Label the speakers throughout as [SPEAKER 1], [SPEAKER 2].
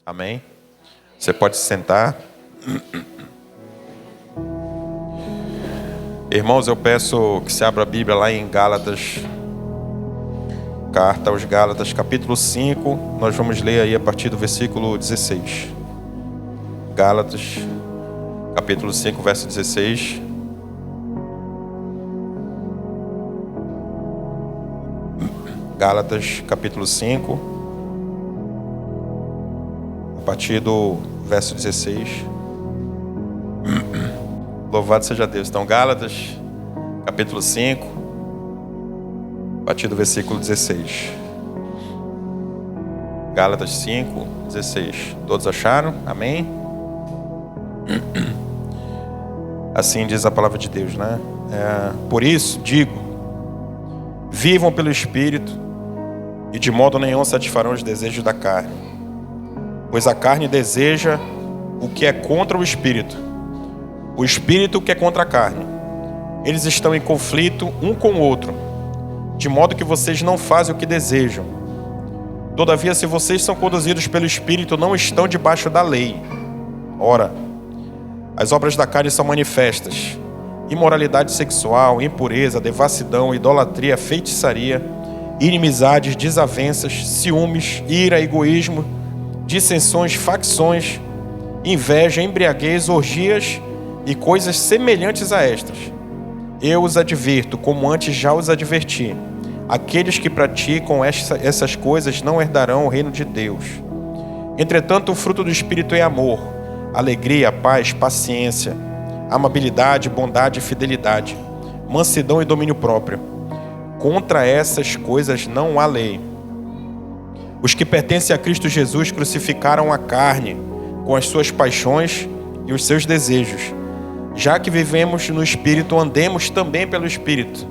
[SPEAKER 1] Amém? Você pode se sentar. Irmãos, eu peço que você abra a Bíblia lá em Gálatas, carta aos Gálatas, capítulo 5. Nós vamos ler aí a partir do versículo 16. Gálatas, capítulo 5, verso 16. Gálatas, capítulo 5, a partir do verso 16. Louvado seja Deus. Então, Gálatas, capítulo 5, a partir do versículo 16. Gálatas 5, 16. Todos acharam? Amém? Assim diz a palavra de Deus, né? Por isso, digo, vivam pelo Espírito e de modo nenhum satisfarão os desejos da carne. Pois a carne deseja o que é contra o Espírito, o Espírito o que é contra a carne. Eles estão em conflito um com o outro, de modo que vocês não fazem o que desejam. Todavia, se vocês são conduzidos pelo Espírito, não estão debaixo da lei. Ora, as obras da carne são manifestas: imoralidade sexual, impureza, devassidão, idolatria, feitiçaria, inimizades, desavenças, ciúmes, ira, egoísmo, dissensões, facções, inveja, embriaguez, orgias e coisas semelhantes a estas. Eu os advirto, como antes já os adverti: aqueles que praticam essas coisas não herdarão o reino de Deus. Entretanto, o fruto do Espírito é amor, alegria, paz, paciência, amabilidade, bondade e fidelidade, mansidão e domínio próprio. Contra essas coisas não há lei. Os que pertencem a Cristo Jesus crucificaram a carne com as suas paixões e os seus desejos. Já que vivemos no Espírito, andemos também pelo Espírito.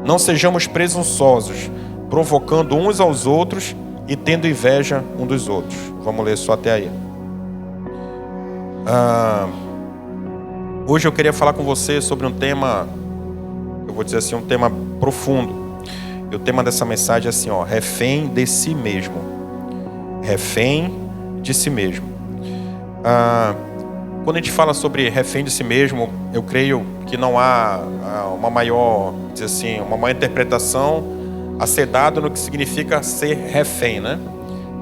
[SPEAKER 1] Não sejamos presunçosos, provocando uns aos outros e tendo inveja um dos outros. Vamos ler só até aí. Hoje eu queria falar com você sobre um tema, eu vou dizer assim, um tema profundo. E o tema dessa mensagem é assim, refém de si mesmo. Refém de si mesmo. Quando a gente fala sobre refém de si mesmo, eu creio que não há uma maior interpretação a ser dada no que significa ser refém, né?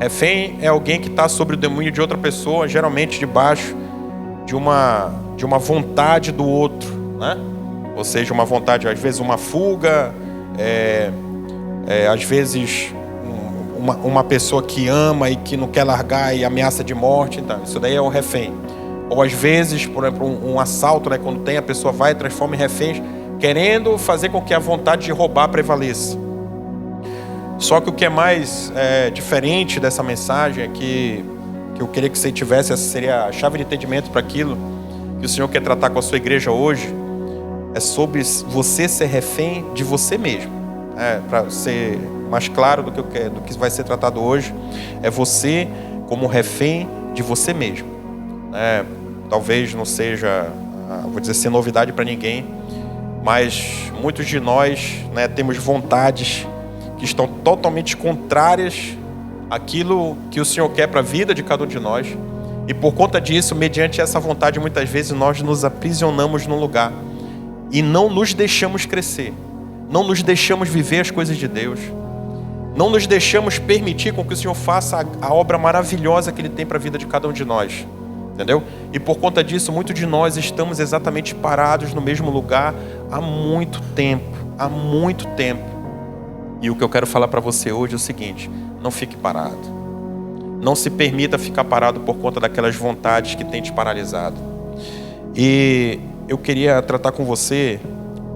[SPEAKER 1] Refém é alguém que está sob o domínio de outra pessoa, geralmente debaixo de uma vontade do outro, né? Ou seja, uma vontade, às vezes uma fuga, às vezes uma pessoa que ama e que não quer largar e ameaça de morte. Então, isso daí é o refém. Ou às vezes, por exemplo, um assalto, né? Quando tem, a pessoa vai e transforma em refém, querendo fazer com que a vontade de roubar prevaleça. Só que o que é mais diferente dessa mensagem é que eu queria que você tivesse, essa seria a chave de entendimento para aquilo que o Senhor quer tratar com a sua igreja hoje, é sobre você ser refém de você mesmo. Para ser mais claro do que vai ser tratado hoje, é você como refém de você mesmo. Talvez não seja, vou dizer assim, novidade para ninguém, mas muitos de nós, né, temos vontades que estão totalmente contrárias àquilo que o Senhor quer para a vida de cada um de nós. E por conta disso, mediante essa vontade, muitas vezes nós nos aprisionamos num lugar e não nos deixamos crescer, não nos deixamos viver as coisas de Deus, não nos deixamos permitir com que o Senhor faça a obra maravilhosa que Ele tem para a vida de cada um de nós. Entendeu? E por conta disso, muitos de nós estamos exatamente parados no mesmo lugar há muito tempo. Há muito tempo. E o que eu quero falar para você hoje é o seguinte: não fique parado. Não se permita ficar parado por conta daquelas vontades que têm te paralisado. E eu queria tratar com você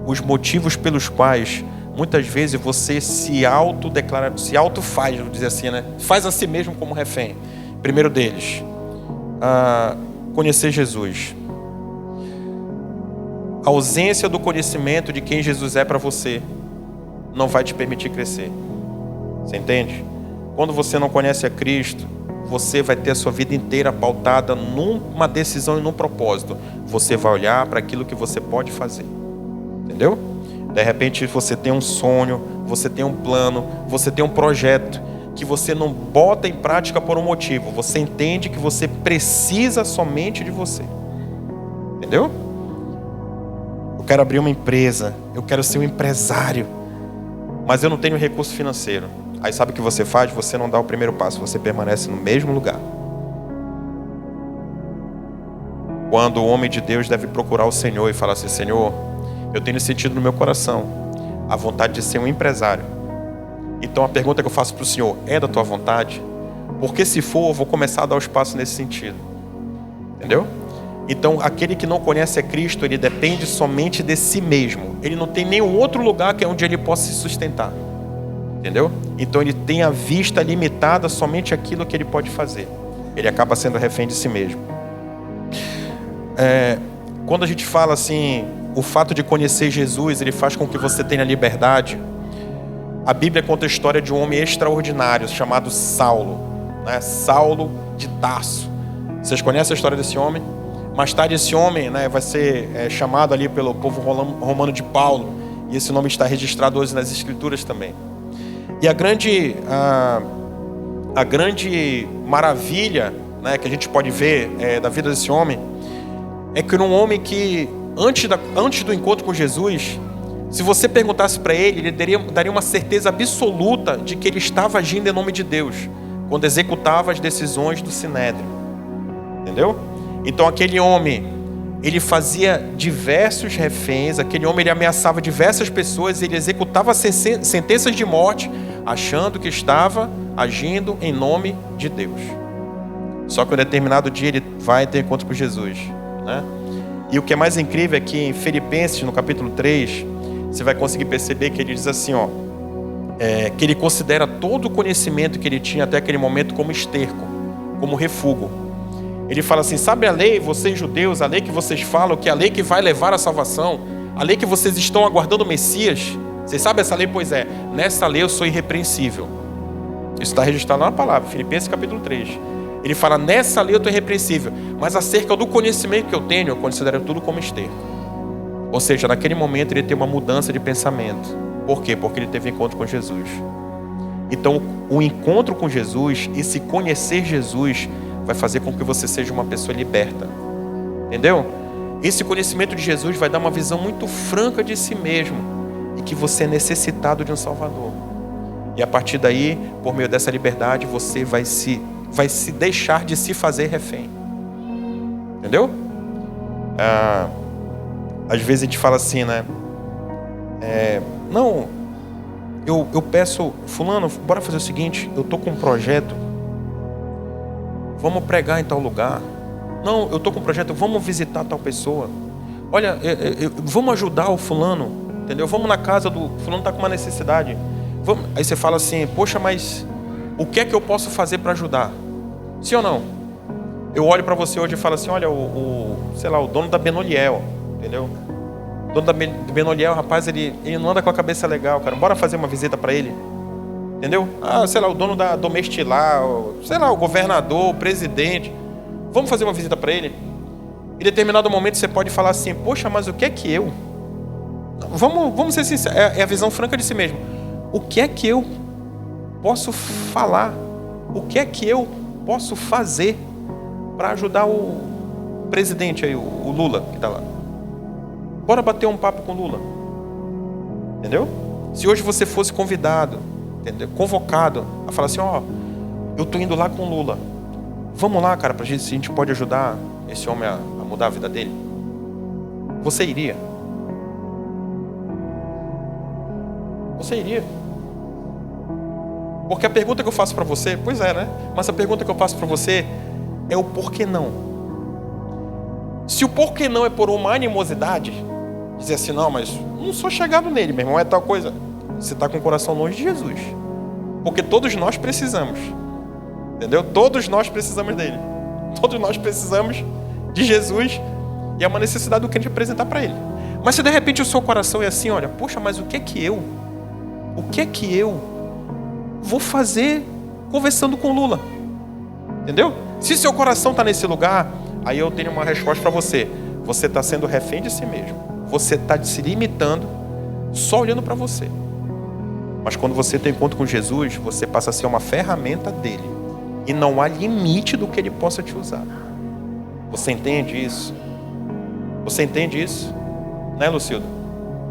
[SPEAKER 1] os motivos pelos quais muitas vezes você se autodeclara, se autofaz, vamos dizer assim, né? Faz a si mesmo como refém. Primeiro deles, conhecer Jesus. A ausência do conhecimento de quem Jesus é para você não vai te permitir crescer. Você entende? Quando você não conhece a Cristo, você vai ter a sua vida inteira pautada numa decisão e num propósito. Você vai olhar para aquilo que você pode fazer. Entendeu? De repente você tem um sonho, você tem um plano, você tem um projeto, que você não bota em prática por um motivo. Você entende que você precisa somente de você. Entendeu? Eu quero abrir uma empresa, eu quero ser um empresário, mas eu não tenho recurso financeiro. Aí sabe o que você faz? Você não dá o primeiro passo, você permanece no mesmo lugar. Quando o homem de Deus deve procurar o Senhor e falar assim: Senhor, eu tenho sentido no meu coração a vontade de ser um empresário. Então a pergunta que eu faço para o Senhor: é da tua vontade? Porque se for, eu vou começar a dar os passos nesse sentido. Entendeu? Então aquele que não conhece a Cristo, ele depende somente de si mesmo. Ele não tem nenhum outro lugar que é onde ele possa se sustentar. Entendeu? Então ele tem a vista limitada somente àquilo que ele pode fazer. Ele acaba sendo refém de si mesmo. Quando a gente fala assim, o fato de conhecer Jesus, ele faz com que você tenha liberdade. A Bíblia conta a história de um homem extraordinário chamado Saulo, né? Saulo de Tarso. Vocês conhecem a história desse homem? Mais tarde esse homem, né, vai ser chamado ali pelo povo romano de Paulo, e esse nome está registrado hoje nas Escrituras também. E a grande maravilha, né, que a gente pode ver da vida desse homem é que era um homem que antes do encontro com Jesus, se você perguntasse para ele daria uma certeza absoluta de que ele estava agindo em nome de Deus quando executava as decisões do Sinédrio. Entendeu? Então aquele homem, ele fazia diversos reféns, aquele homem ele ameaçava diversas pessoas, ele executava sentenças de morte, achando que estava agindo em nome de Deus. Só que em um determinado dia ele vai ter encontro com Jesus, né? E o que é mais incrível é que em Filipenses, no capítulo 3, você vai conseguir perceber que ele diz assim, que ele considera todo o conhecimento que ele tinha até aquele momento como esterco, como refúgio. Ele fala assim: sabe a lei, vocês judeus, a lei que vocês falam, que é a lei que vai levar à salvação, a lei que vocês estão aguardando o Messias? Vocês sabem essa lei? Pois é, nessa lei eu sou irrepreensível. Isso está registrado na palavra, Filipenses capítulo 3. Ele fala: nessa lei eu estou irrepreensível, mas acerca do conhecimento que eu tenho, eu considero tudo como esterco. Ou seja, naquele momento ele tem uma mudança de pensamento. Por quê? Porque ele teve encontro com Jesus. Então, o encontro com Jesus, esse conhecer Jesus, vai fazer com que você seja uma pessoa liberta. Entendeu? Esse conhecimento de Jesus vai dar uma visão muito franca de si mesmo e que você é necessitado de um Salvador. E a partir daí, por meio dessa liberdade, você vai se deixar de se fazer refém. Entendeu? Às vezes a gente fala assim, né? Não, eu peço, fulano, bora fazer o seguinte, eu tô com um projeto, vamos pregar em tal lugar. Não, eu tô com um projeto, vamos visitar tal pessoa. Olha, vamos ajudar o fulano, entendeu? Vamos na casa do fulano, tá com uma necessidade. Vamos. Aí você fala assim: poxa, mas o que é que eu posso fazer para ajudar? Sim ou não? Eu olho para você hoje e falo assim: olha, sei lá, o dono da Benoliel, entendeu? O dono da Benoliel, rapaz, ele não anda com a cabeça legal, cara. Bora fazer uma visita para ele, entendeu? Sei lá, o dono da Domestilar, sei lá, o governador, o presidente. Vamos fazer uma visita para ele? Em determinado momento você pode falar assim: poxa, mas o que é que eu... Vamos ser sinceros, é a visão franca de si mesmo. O que é que eu posso falar? O que é que eu posso fazer para ajudar o presidente aí, o Lula, que está lá? Bora bater um papo com o Lula. Entendeu? Se hoje você fosse convidado, entendeu? Convocado a falar assim: eu tô indo lá com o Lula. Vamos lá, cara, pra gente, se a gente pode ajudar esse homem a mudar a vida dele. Você iria? Você iria? Porque a pergunta que eu faço para você, pois é, né? Mas a pergunta que eu faço para você é o porquê não. Se o porquê não é por uma animosidade, dizer assim: não, mas não sou chegado nele, meu irmão, é tal coisa. Você está com o coração longe de Jesus. Porque todos nós precisamos. Entendeu? Todos nós precisamos dele. Todos nós precisamos de Jesus. E é uma necessidade do que a gente apresentar para ele. Mas se de repente o seu coração é assim: olha, poxa, mas o que é que eu vou fazer conversando com Lula? Entendeu? Se seu coração está nesse lugar, aí eu tenho uma resposta para você. Você está sendo refém de si mesmo. Você está se limitando só olhando para você. Mas quando você tem encontro com Jesus, você passa a ser uma ferramenta dele. E não há limite do que ele possa te usar. Você entende isso? Você entende isso? Né, Lucildo?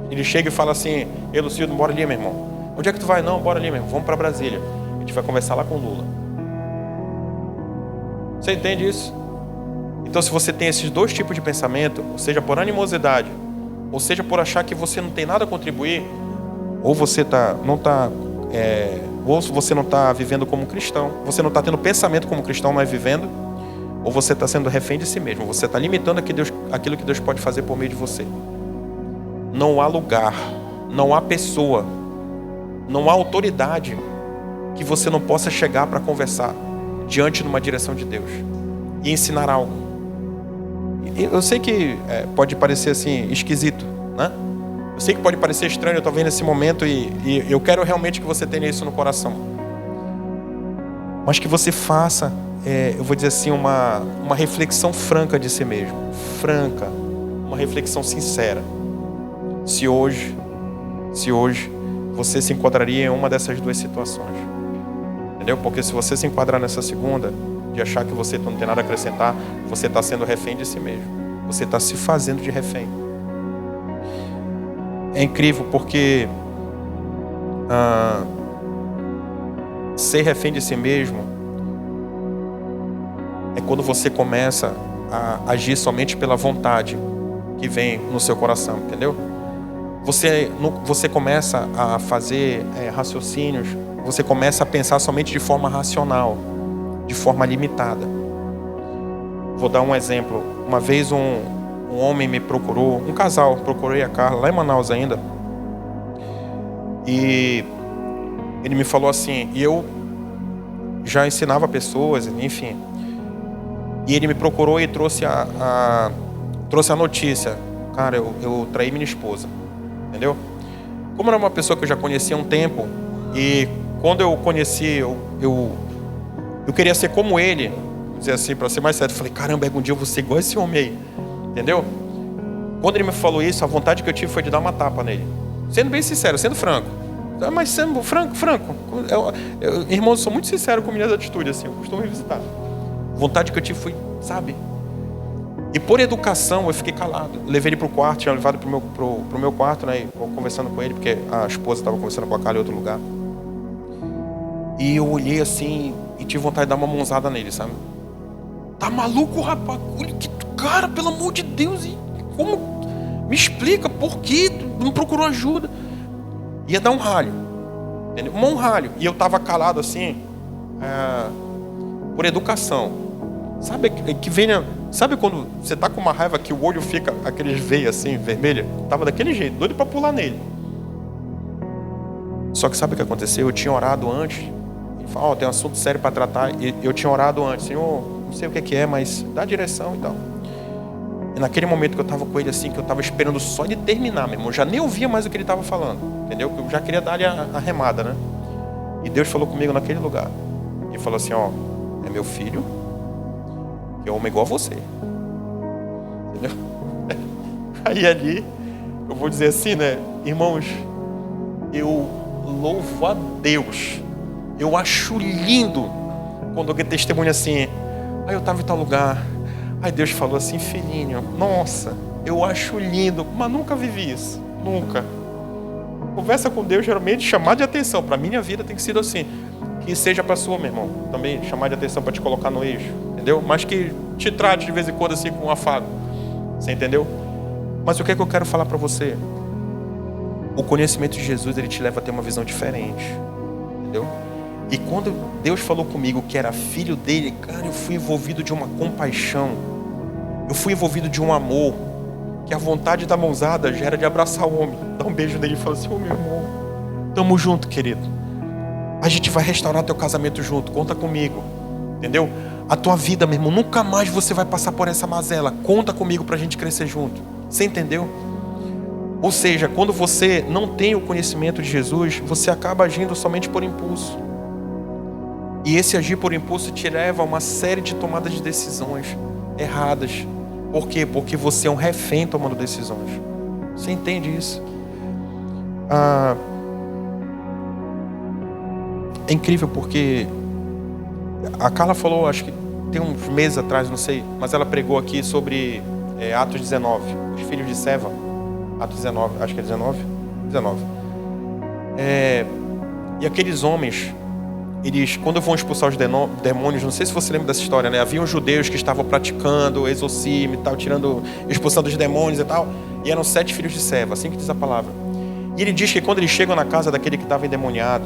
[SPEAKER 1] Ele chega e fala assim: ei, Lucildo, bora ali, meu irmão. Onde é que tu vai? Não, bora ali, meu irmão. Vamos para Brasília. A gente vai conversar lá com o Lula. Você entende isso? Então, se você tem esses dois tipos de pensamento, ou seja, por animosidade, ou seja, por achar que você não tem nada a contribuir, ou você ou você não está vivendo como cristão, você não está tendo pensamento como cristão, mas vivendo, ou você está sendo refém de si mesmo, você está limitando aquilo que Deus pode fazer por meio de você. Não há lugar, não há pessoa, não há autoridade que você não possa chegar para conversar diante de uma direção de Deus e ensinar algo. Eu sei que pode parecer assim esquisito, né? Eu sei que pode parecer estranho, talvez nesse momento, e eu quero realmente que você tenha isso no coração. Mas que você faça, eu vou dizer assim, uma reflexão franca de si mesmo. Franca, uma reflexão sincera. Se hoje você se enquadraria em uma dessas duas situações. Entendeu? Porque se você se enquadrar nessa segunda, de achar que você não tem nada a acrescentar, você está sendo refém de si mesmo. Você está se fazendo de refém. É incrível porque ser refém de si mesmo é quando você começa a agir somente pela vontade que vem no seu coração, entendeu? Você começa a fazer raciocínios, você começa a pensar somente de forma racional, de forma limitada. Vou dar um exemplo. Uma vez um homem me procurou, um casal procurou a Carla, lá em Manaus ainda. E ele me falou assim, e eu já ensinava pessoas, enfim. E ele me procurou e trouxe a notícia. Cara, eu traí minha esposa. Entendeu? Como era uma pessoa que eu já conhecia há um tempo, e quando eu conheci, eu queria ser como ele, vou dizer assim, para ser mais certo. Eu falei, caramba, algum dia eu vou ser igual esse homem aí. Entendeu? Quando ele me falou isso, a vontade que eu tive foi de dar uma tapa nele. Sendo bem sincero, sendo franco. Mas sendo franco. Irmãos, eu sou muito sincero com minhas atitudes, assim, eu costumo revisitar. A vontade que eu tive foi, sabe? E por educação eu fiquei calado. Levei ele para o quarto, tinha levado pro meu quarto, né? Conversando com ele, porque a esposa estava conversando com a Carla em outro lugar. E eu olhei assim e tive vontade de dar uma mãozada nele, sabe? Tá maluco, rapaz? Cara, pelo amor de Deus, como? Me explica por que tu não procurou ajuda? Ia dar um ralho, entendeu? Um ralho. E eu tava calado assim, por educação. Sabe quando você tá com uma raiva que o olho fica aqueles veios assim, vermelho? Tava daquele jeito, doido para pular nele. Só que sabe o que aconteceu? Eu tinha orado antes. Ele falou, tem um assunto sério para tratar. E eu tinha orado antes. Senhor, não sei o que é, mas dá direção e tal. E naquele momento que eu estava com ele assim, que eu estava esperando só ele terminar, meu irmão, eu já nem ouvia mais o que ele estava falando, entendeu? Eu já queria dar-lhe a remada, né? E Deus falou comigo naquele lugar. Ele falou assim, ó, é meu filho, que é homem igual a você. Entendeu? Aí ali, eu vou dizer assim, né? Irmãos, eu louvo a Deus. Eu acho lindo quando alguém testemunha assim, aí eu estava em tal lugar. Aí Deus falou assim, filhinho, nossa, eu acho lindo, mas nunca vivi isso, nunca. Conversa com Deus, geralmente, chamar de atenção. Para minha vida tem que ser assim. Que seja para sua, meu irmão, também chamar de atenção para te colocar no eixo, entendeu? Mas que te trate de vez em quando assim com um afago, você entendeu? Mas o que é que eu quero falar para você? O conhecimento de Jesus, ele te leva a ter uma visão diferente, entendeu? E quando Deus falou comigo que era filho dele, cara, eu fui envolvido de uma compaixão. Eu fui envolvido de um amor. Que a vontade da mãozada já era de abraçar o homem. Dar um beijo nele e falar assim, ô meu irmão, tamo junto, querido. A gente vai restaurar teu casamento junto, conta comigo. Entendeu? A tua vida, meu irmão, nunca mais você vai passar por essa mazela. Conta comigo pra gente crescer junto. Você entendeu? Ou seja, quando você não tem o conhecimento de Jesus, você acaba agindo somente por impulso. E esse agir por impulso te leva a uma série de tomadas de decisões erradas. Por quê? Porque você é um refém tomando decisões. Você entende isso? É incrível porque a Carla falou, acho que tem uns meses atrás, não sei, mas ela pregou aqui sobre Atos 19, os filhos de Seva. Atos 19, acho que é 19? 19. E aqueles homens, eles, quando vão expulsar os demônios, não sei se você lembra dessa história, né? Haviam judeus que estavam praticando exorcismo e tal, expulsando os demônios e tal, e eram 7 filhos de Seva, assim que diz a palavra. E ele diz que quando eles chegam na casa daquele que estava endemoniado,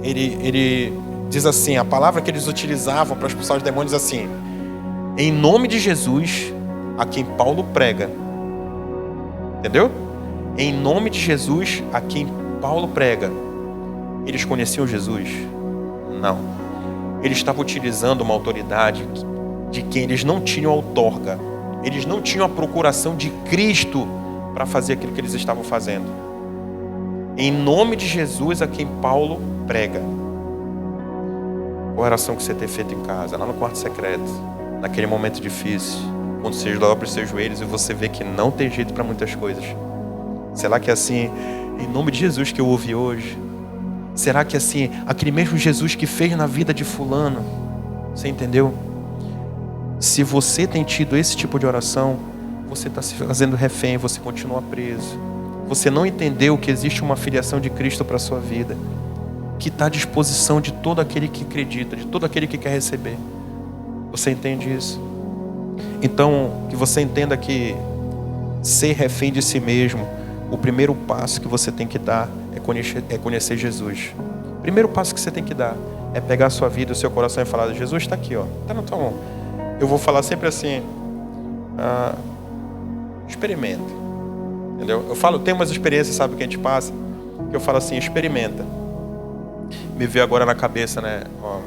[SPEAKER 1] ele diz assim, a palavra que eles utilizavam para expulsar os demônios assim: em nome de Jesus, a quem Paulo prega. Entendeu? Em nome de Jesus, a quem Paulo prega. Eles conheciam Jesus? Não. Eles estavam utilizando uma autoridade de quem eles não tinham outorga. Eles não tinham a procuração de Cristo para fazer aquilo que eles estavam fazendo. Em nome de Jesus, a quem Paulo prega. Qual a oração que você tem feito em casa, lá no quarto secreto, naquele momento difícil, quando você dobra os seus joelhos e você vê que não tem jeito para muitas coisas? Será que é assim, em nome de Jesus que eu ouvi hoje? Será que é assim, aquele mesmo Jesus que fez na vida de fulano? Você entendeu? Se você tem tido esse tipo de oração, você está se fazendo refém, você continua preso. Você não entendeu que existe uma filiação de Cristo para a sua vida, que está à disposição de todo aquele que acredita, de todo aquele que quer receber. Você entende isso? Então, que você entenda que ser refém de si mesmo, o primeiro passo que você tem que dar é conhecer Jesus. O primeiro passo que você tem que dar é pegar a sua vida, o seu coração e falar: Jesus está aqui, ó, está na tua mão. Eu vou falar sempre assim, experimenta. Entendeu? Eu falo, tem umas experiências, sabe, que a gente passa, que eu falo assim, experimenta. Me veio agora na cabeça, né? Ó,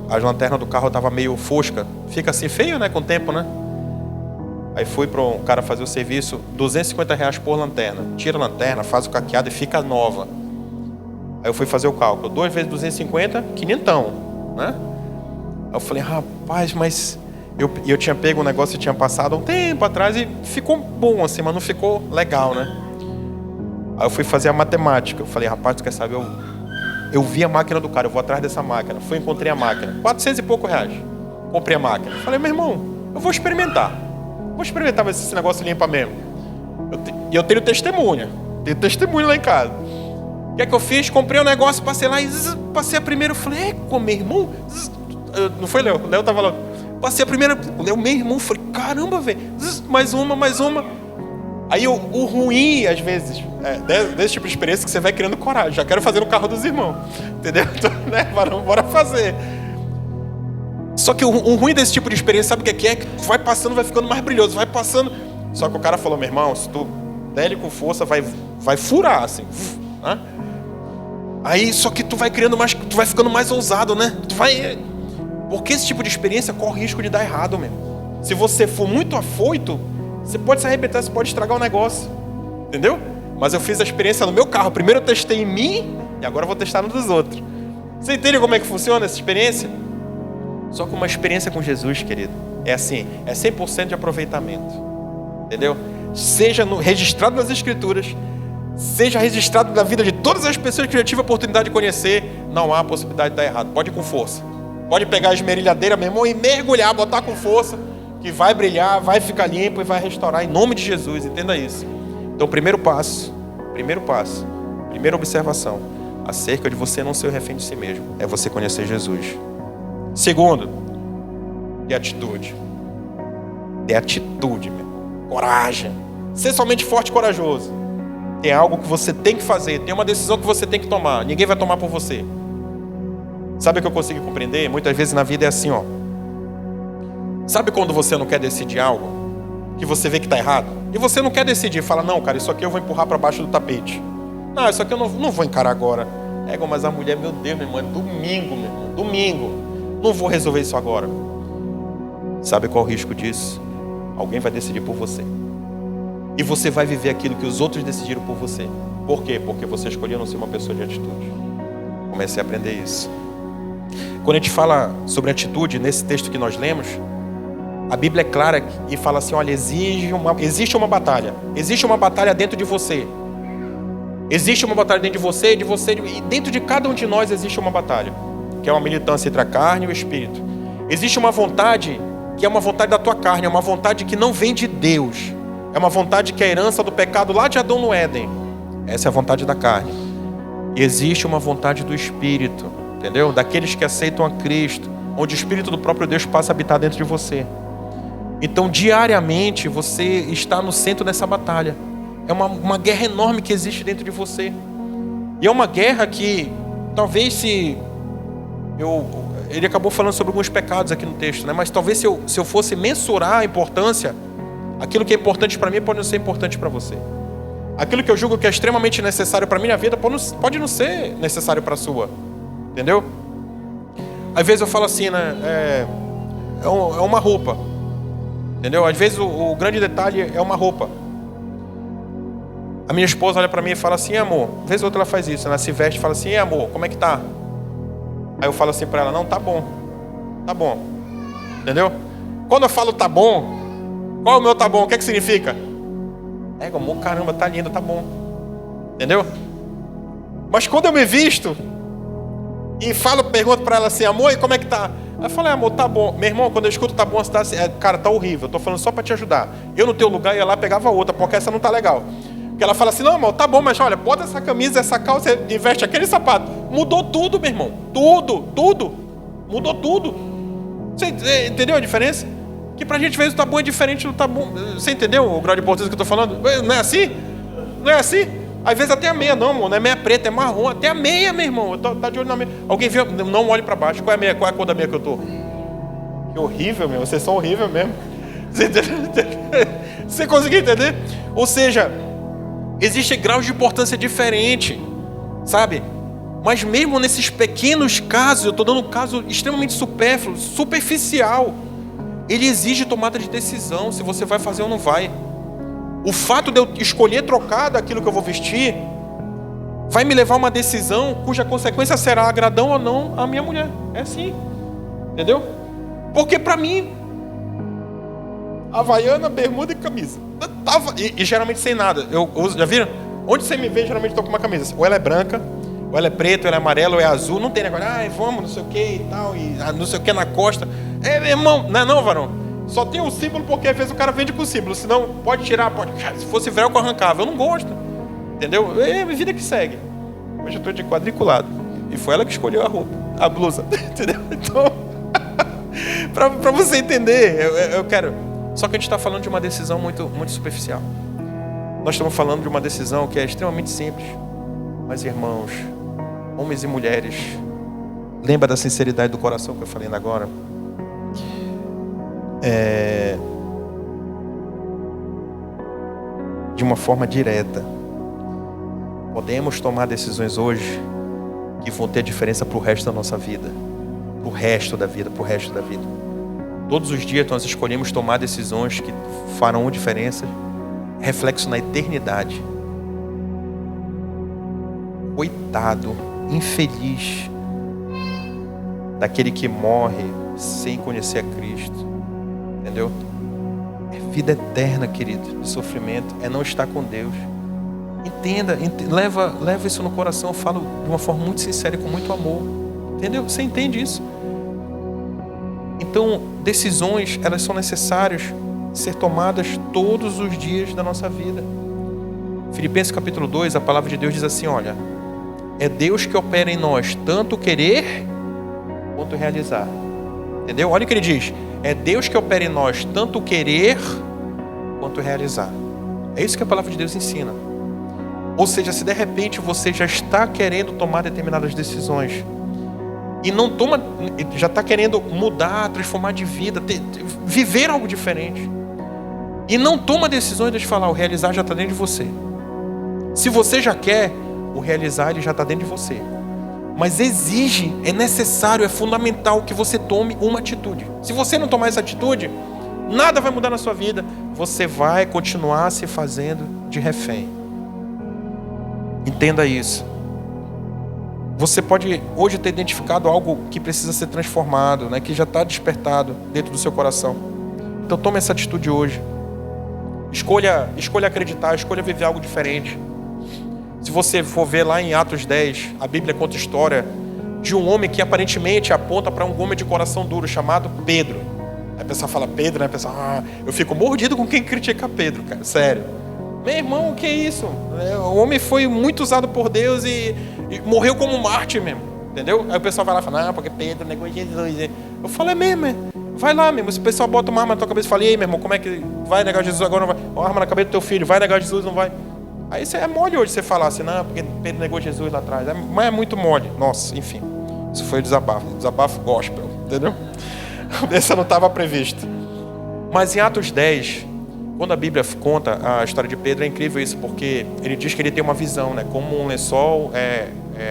[SPEAKER 1] as lanternas do carro estavam meio fosca. Fica assim feio, né? Com o tempo, né? Aí fui para um cara fazer o serviço, R$250 por lanterna. Tira a lanterna, faz o caqueado e fica nova. Aí eu fui fazer o cálculo. 2 vezes 250, 500, né? Aí eu falei, rapaz, mas... Eu tinha pego um negócio e tinha passado há um tempo atrás e ficou bom assim, mas não ficou legal, né? Aí eu fui fazer a matemática. Eu falei, rapaz, tu quer saber? Eu vi a máquina do cara, eu vou atrás dessa máquina. Fui, encontrei a máquina, R$400 e pouco. Comprei a máquina. Falei, meu irmão, eu vou experimentar. Vou experimentar ver se esse negócio limpa mesmo. E eu tenho testemunha. Tenho testemunha lá em casa. O que é que eu fiz? Comprei um negócio, passei lá e passei a primeira. Eu falei, meu irmão. Não foi Léo? O Léo tava lá. Passei a primeira. O Léo, meu irmão, falei, caramba, velho. Mais uma. Aí o ruim, às vezes, desse tipo de experiência, que você vai criando coragem. Já quero fazer no carro dos irmãos. Entendeu? Então, né? Bora fazer. Só que o ruim desse tipo de experiência, sabe o que é? Que tu vai passando, vai ficando mais brilhoso, vai passando. Só que o cara falou, meu irmão, se tu der ele com força, vai furar, assim. Né? Aí, só que tu vai criando mais, tu vai ficando mais ousado, né? Porque esse tipo de experiência corre risco de dar errado mesmo. Se você for muito afoito, você pode se arrebentar, você pode estragar o negócio. Entendeu? Mas eu fiz a experiência no meu carro. Primeiro eu testei em mim e agora eu vou testar no dos outros. Você entende como é que funciona essa experiência? Só que uma experiência com Jesus, querido, é assim, é 100% de aproveitamento. Entendeu? Seja registrado nas Escrituras, seja registrado na vida de todas as pessoas que eu já tive a oportunidade de conhecer, não há possibilidade de dar errado. Pode ir com força. Pode pegar a esmerilhadeira, meu irmão, e mergulhar, botar com força, que vai brilhar, vai ficar limpo e vai restaurar em nome de Jesus. Entenda isso. Então, primeira observação acerca de você não ser o refém de si mesmo é você conhecer Jesus. Segundo, ter atitude. Ter atitude, meu. Coragem. Ser somente forte e corajoso. Tem algo que você tem que fazer, tem uma decisão que você tem que tomar. Ninguém vai tomar por você. Sabe o que eu consigo compreender? Muitas vezes na vida é assim, ó. Sabe quando você não quer decidir algo? Que você vê que está errado? E você não quer decidir. Fala, não, cara, isso aqui eu vou empurrar para baixo do tapete. Não, isso aqui eu não vou encarar agora. Mas a mulher, meu Deus, meu irmão, é domingo, meu irmão. Domingo. Não vou resolver isso agora. Sabe qual é o risco disso? Alguém vai decidir por você. E você vai viver aquilo que os outros decidiram por você. Por quê? Porque você escolheu não ser uma pessoa de atitude. Comecei a aprender isso. Quando a gente fala sobre atitude, nesse texto que nós lemos, a Bíblia é clara e fala assim, olha, existe uma batalha. Existe uma batalha dentro de você. Existe uma batalha dentro de você, e dentro de cada um de nós existe uma batalha, que é uma militância entre a carne e o espírito. Existe uma vontade que é uma vontade da tua carne, é uma vontade que não vem de Deus. É uma vontade que é a herança do pecado lá de Adão no Éden. Essa é a vontade da carne. E existe uma vontade do Espírito, entendeu? Daqueles que aceitam a Cristo, onde o Espírito do próprio Deus passa a habitar dentro de você. Então, diariamente, você está no centro dessa batalha. É uma guerra enorme que existe dentro de você. E é uma guerra que, talvez ele acabou falando sobre alguns pecados aqui no texto, né? Mas talvez se eu fosse mensurar a importância, aquilo que é importante para mim pode não ser importante para você. Aquilo que eu julgo que é extremamente necessário para a minha vida pode não ser necessário para a sua. Entendeu? Às vezes eu falo assim, né? É uma roupa. Entendeu? Às vezes o grande detalhe é uma roupa. A minha esposa olha para mim e fala assim, amor, vez ou outra ela faz isso, ela se veste e fala assim, amor, como é que tá? Aí eu falo assim para ela, não, tá bom. Tá bom. Entendeu? Quando eu falo tá bom, qual é o meu tá bom? O que é que significa? Amor, caramba, tá lindo, tá bom. Entendeu? Mas quando eu me visto e pergunto para ela assim, amor, e como é que tá? Aí eu falo, amor, tá bom. Meu irmão, quando eu escuto tá bom, você tá assim, cara, tá horrível, eu tô falando só para te ajudar. Eu no teu lugar ia lá, pegava outra, porque essa não tá legal. Porque ela fala assim, não, amor, tá bom, mas olha, bota essa camisa, essa calça e veste aquele sapato. Mudou tudo, meu irmão. Tudo. Mudou tudo. Você entendeu a diferença? Que pra gente, às vezes, o tá bom é diferente do tá bom. Você entendeu o grau de importância que eu tô falando? Não é assim? Não é assim? Às vezes até a meia, não, amor, não é meia preta, é marrom. Até a meia, meu irmão. Tá de olho na meia. Alguém viu? Não olhe pra baixo. Qual é a meia? Qual é a cor da meia que eu tô? Que horrível, meu. Vocês são horríveis mesmo. Você entendeu? Você conseguiu entender? Ou seja, existem graus de importância diferentes, sabe? Mas mesmo nesses pequenos casos, eu estou dando um caso extremamente supérfluo, superficial, ele exige tomada de decisão, se você vai fazer ou não vai. O fato de eu escolher trocar daquilo que eu vou vestir, vai me levar a uma decisão cuja consequência será agradão ou não à minha mulher. É assim, entendeu? Porque para mim, havaiana, bermuda e camisa. E geralmente sem nada. Eu uso, já viram? Onde você me vê, geralmente estou com uma camisa. Ou ela é branca, ou ela é preta, ou ela é amarela, ou é azul. Não tem negócio, vamos, não sei o que e tal, e não sei o que na costa. Meu irmão, não, varão. Só tem o símbolo porque às vezes o cara vende com o símbolo. Senão, pode tirar, pode. Se fosse velcro, eu arrancava. Eu não gosto. Entendeu? É a vida que segue. Hoje eu estou de quadriculado. E foi ela que escolheu a roupa, a blusa. Entendeu? Então, para você entender, eu quero. Só que a gente está falando de uma decisão muito, muito superficial. Nós estamos falando de uma decisão que é extremamente simples. Mas, irmãos, homens e mulheres, lembra da sinceridade do coração que eu falei ainda agora? De uma forma direta. Podemos tomar decisões hoje que vão ter diferença para o resto da nossa vida. Para o resto da vida. Todos os dias nós escolhemos tomar decisões que farão diferença, reflexo na eternidade. Coitado, infeliz daquele que morre sem conhecer a Cristo. Entendeu? É vida eterna, querido, de sofrimento, é não estar com Deus. Entenda, leva isso no coração. Eu falo de uma forma muito sincera e com muito amor. Entendeu? Você entende isso? Então, decisões, elas são necessárias ser tomadas todos os dias da nossa vida. Filipenses capítulo 2, a palavra de Deus diz assim, olha, é Deus que opera em nós tanto querer quanto realizar. Entendeu? Olha o que ele diz. É Deus que opera em nós tanto querer quanto realizar. É isso que a palavra de Deus ensina. Ou seja, se de repente você já está querendo tomar determinadas decisões e não toma, já está querendo mudar, transformar de vida, viver algo diferente, e não toma decisões, deixa eu falar, o realizar já está dentro de você. Se você já quer, o realizar ele já está dentro de você. Mas exige, é necessário, é fundamental que você tome uma atitude. Se você não tomar essa atitude, nada vai mudar na sua vida. Você vai continuar se fazendo de refém. Entenda isso. Você pode hoje ter identificado algo que precisa ser transformado, né? Que já está despertado dentro do seu coração. Então tome essa atitude hoje. Escolha acreditar, escolha viver algo diferente. Se você for ver lá em Atos 10, a Bíblia conta a história de um homem que aparentemente aponta para um homem de coração duro chamado Pedro. Aí a pessoa fala Pedro, né? A pessoa, eu fico mordido com quem critica Pedro, cara, sério. Meu irmão, o que é isso? O homem foi muito usado por Deus e morreu como um mártir mesmo, entendeu? Aí o pessoal vai lá e fala, porque Pedro negou Jesus. Eu falo, é mesmo, vai lá mesmo. Se o pessoal bota uma arma na tua cabeça e fala, e aí, meu irmão, como é que vai negar Jesus agora? Não vai? Uma arma na cabeça do teu filho, vai negar Jesus, não vai? Aí você é mole hoje você falar assim, não, porque Pedro negou Jesus lá atrás. Mas é muito mole. Nossa, enfim. Isso foi o desabafo gospel, entendeu? Essa não estava prevista. Mas em Atos 10, quando a Bíblia conta a história de Pedro, é incrível isso, porque ele diz que ele tem uma visão, né? Como um lençol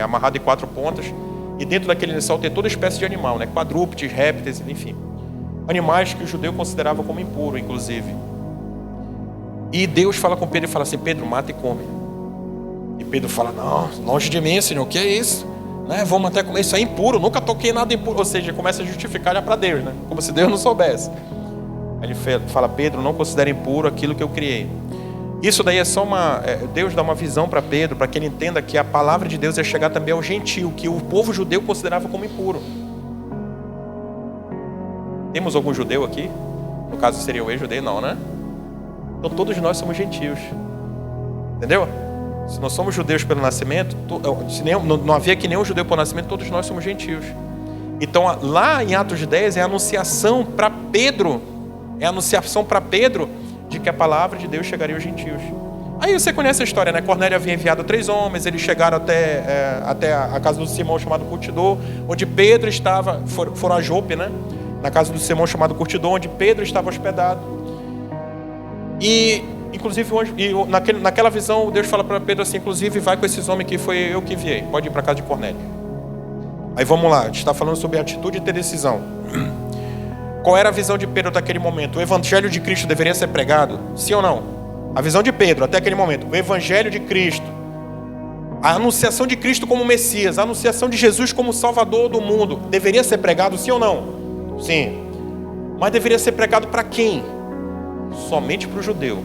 [SPEAKER 1] amarrado em 4 pontas, e dentro daquele lençol tem toda espécie de animal, né? Quadrúpedes, répteis, enfim. Animais que o judeu considerava como impuro, inclusive. E Deus fala com Pedro e fala assim, Pedro, mata e come. E Pedro fala, não, longe de mim, Senhor, o que é isso? Né? Vamos até comer, isso é impuro, nunca toquei nada impuro. Ou seja, começa a justificar já para Deus, né? Como se Deus não soubesse. Aí ele fala, Pedro, não considere impuro aquilo que eu criei. Isso daí é só Deus dá uma visão para Pedro, para que ele entenda que a palavra de Deus ia chegar também ao gentio, que o povo judeu considerava como impuro. Temos algum judeu aqui? No caso seria o ex-judeu, não, né? Então todos nós somos gentios. Entendeu? Se nós somos judeus pelo nascimento, não havia que nenhum judeu pelo nascimento, todos nós somos gentios. Então lá em Atos 10 é a anunciação para Pedro, de que a palavra de Deus chegaria aos gentios. Aí você conhece a história, né? Cornélio havia enviado 3 homens, eles chegaram até a casa do Simão chamado Curtidor, onde Pedro estava, foram a Jope, né? Na casa do Simão chamado Curtidor, onde Pedro estava hospedado. E inclusive naquela visão Deus fala para Pedro assim, inclusive vai com esses homens que foi eu que enviei, pode ir para casa de Cornélio. Aí vamos lá, a gente está falando sobre atitude e ter decisão. Qual era a visão de Pedro até aquele momento? O evangelho de Cristo deveria ser pregado? Sim ou não? A visão de Pedro até aquele momento, o evangelho de Cristo, a anunciação de Cristo como Messias, a anunciação de Jesus como Salvador do mundo, deveria ser pregado, sim ou não? Sim. Mas deveria ser pregado para quem? Somente para o judeu.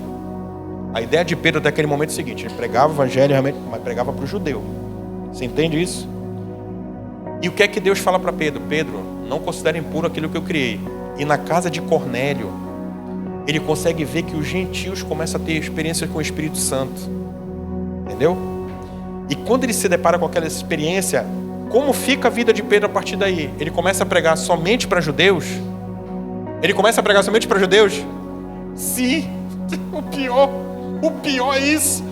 [SPEAKER 1] A ideia de Pedro até aquele momento é o seguinte, ele pregava o evangelho realmente, mas pregava para o judeu. Você entende isso? E o que é que Deus fala para Pedro? Pedro, não considere impuro aquilo que eu criei. E na casa de Cornélio, ele consegue ver que os gentios começam a ter experiências com o Espírito Santo. Entendeu? E quando ele se depara com aquela experiência, como fica a vida de Pedro a partir daí? Ele começa a pregar somente para judeus? Ele começa a pregar somente para judeus? Sim, o pior é isso.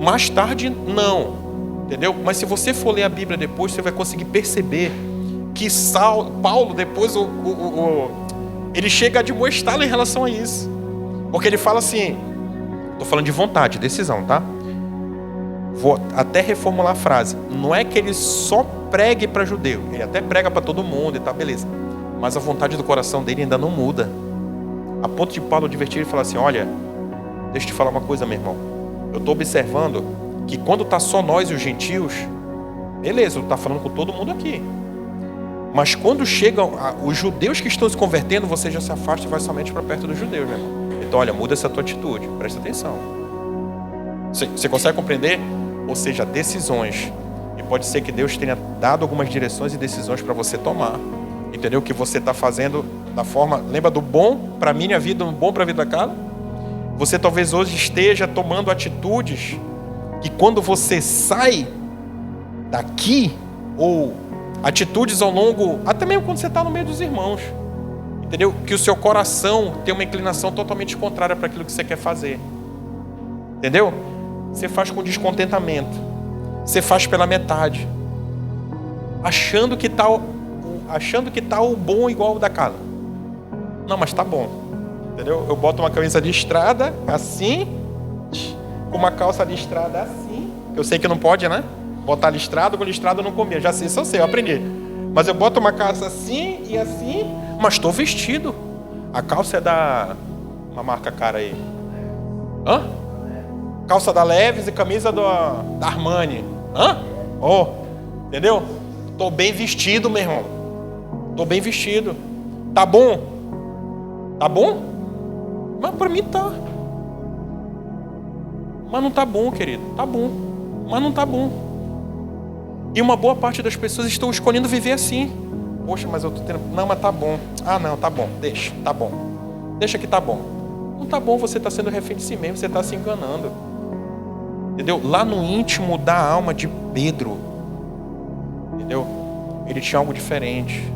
[SPEAKER 1] Mais tarde, não. Entendeu? Mas se você for ler a Bíblia depois, você vai conseguir perceber que Paulo, depois, ele chega a admoestá-lo em relação a isso. Porque ele fala assim, estou falando de vontade, decisão, tá? Vou até reformular a frase. Não é que ele só pregue para judeu, ele até prega para todo mundo e tá, beleza. Mas a vontade do coração dele ainda não muda. A ponto de Paulo advertir e falar assim, olha, deixa eu te falar uma coisa, meu irmão. Eu estou observando que quando está só nós e os gentios, beleza, ele está falando com todo mundo aqui. Mas quando chegam os judeus que estão se convertendo, você já se afasta e vai somente para perto dos judeus, meu irmão. Então, olha, muda essa tua atitude, presta atenção. Você consegue compreender? Ou seja, decisões. E pode ser que Deus tenha dado algumas direções e decisões para você tomar. Entendeu? Que você está fazendo da forma... Lembra do bom para a minha vida, do bom para a vida da Carla? Você talvez hoje esteja tomando atitudes que quando você sai daqui, ou atitudes ao longo... Até mesmo quando você está no meio dos irmãos. Entendeu? Que o seu coração tem uma inclinação totalmente contrária para aquilo que você quer fazer. Entendeu? Você faz com descontentamento. Você faz pela metade. Achando que tá o bom igual o da Carla. Não, mas tá bom. Entendeu? Eu boto uma camisa listrada assim, com uma calça listrada assim. Eu sei que não pode, né? Botar listrado, com listrado eu não comia. Já sei, isso eu sei, eu aprendi. Mas eu boto uma calça assim e assim, mas estou vestido. A calça é da... uma marca cara aí. Hã? Calça da Levi's e camisa da Armani. Hã? Oh, entendeu? Tô bem vestido, meu irmão. Tô bem vestido. Tá bom? Tá bom? Mas para mim tá. Mas não tá bom, querido. Tá bom, mas não tá bom. E uma boa parte das pessoas estão escolhendo viver assim. Poxa, mas eu tô tendo... Não, mas tá bom. Ah, não, tá bom. Deixa, tá bom. Deixa que tá bom. Não tá bom, você tá sendo refém de si mesmo, você tá se enganando. Entendeu? Lá no íntimo da alma de Pedro, entendeu? Ele tinha algo diferente.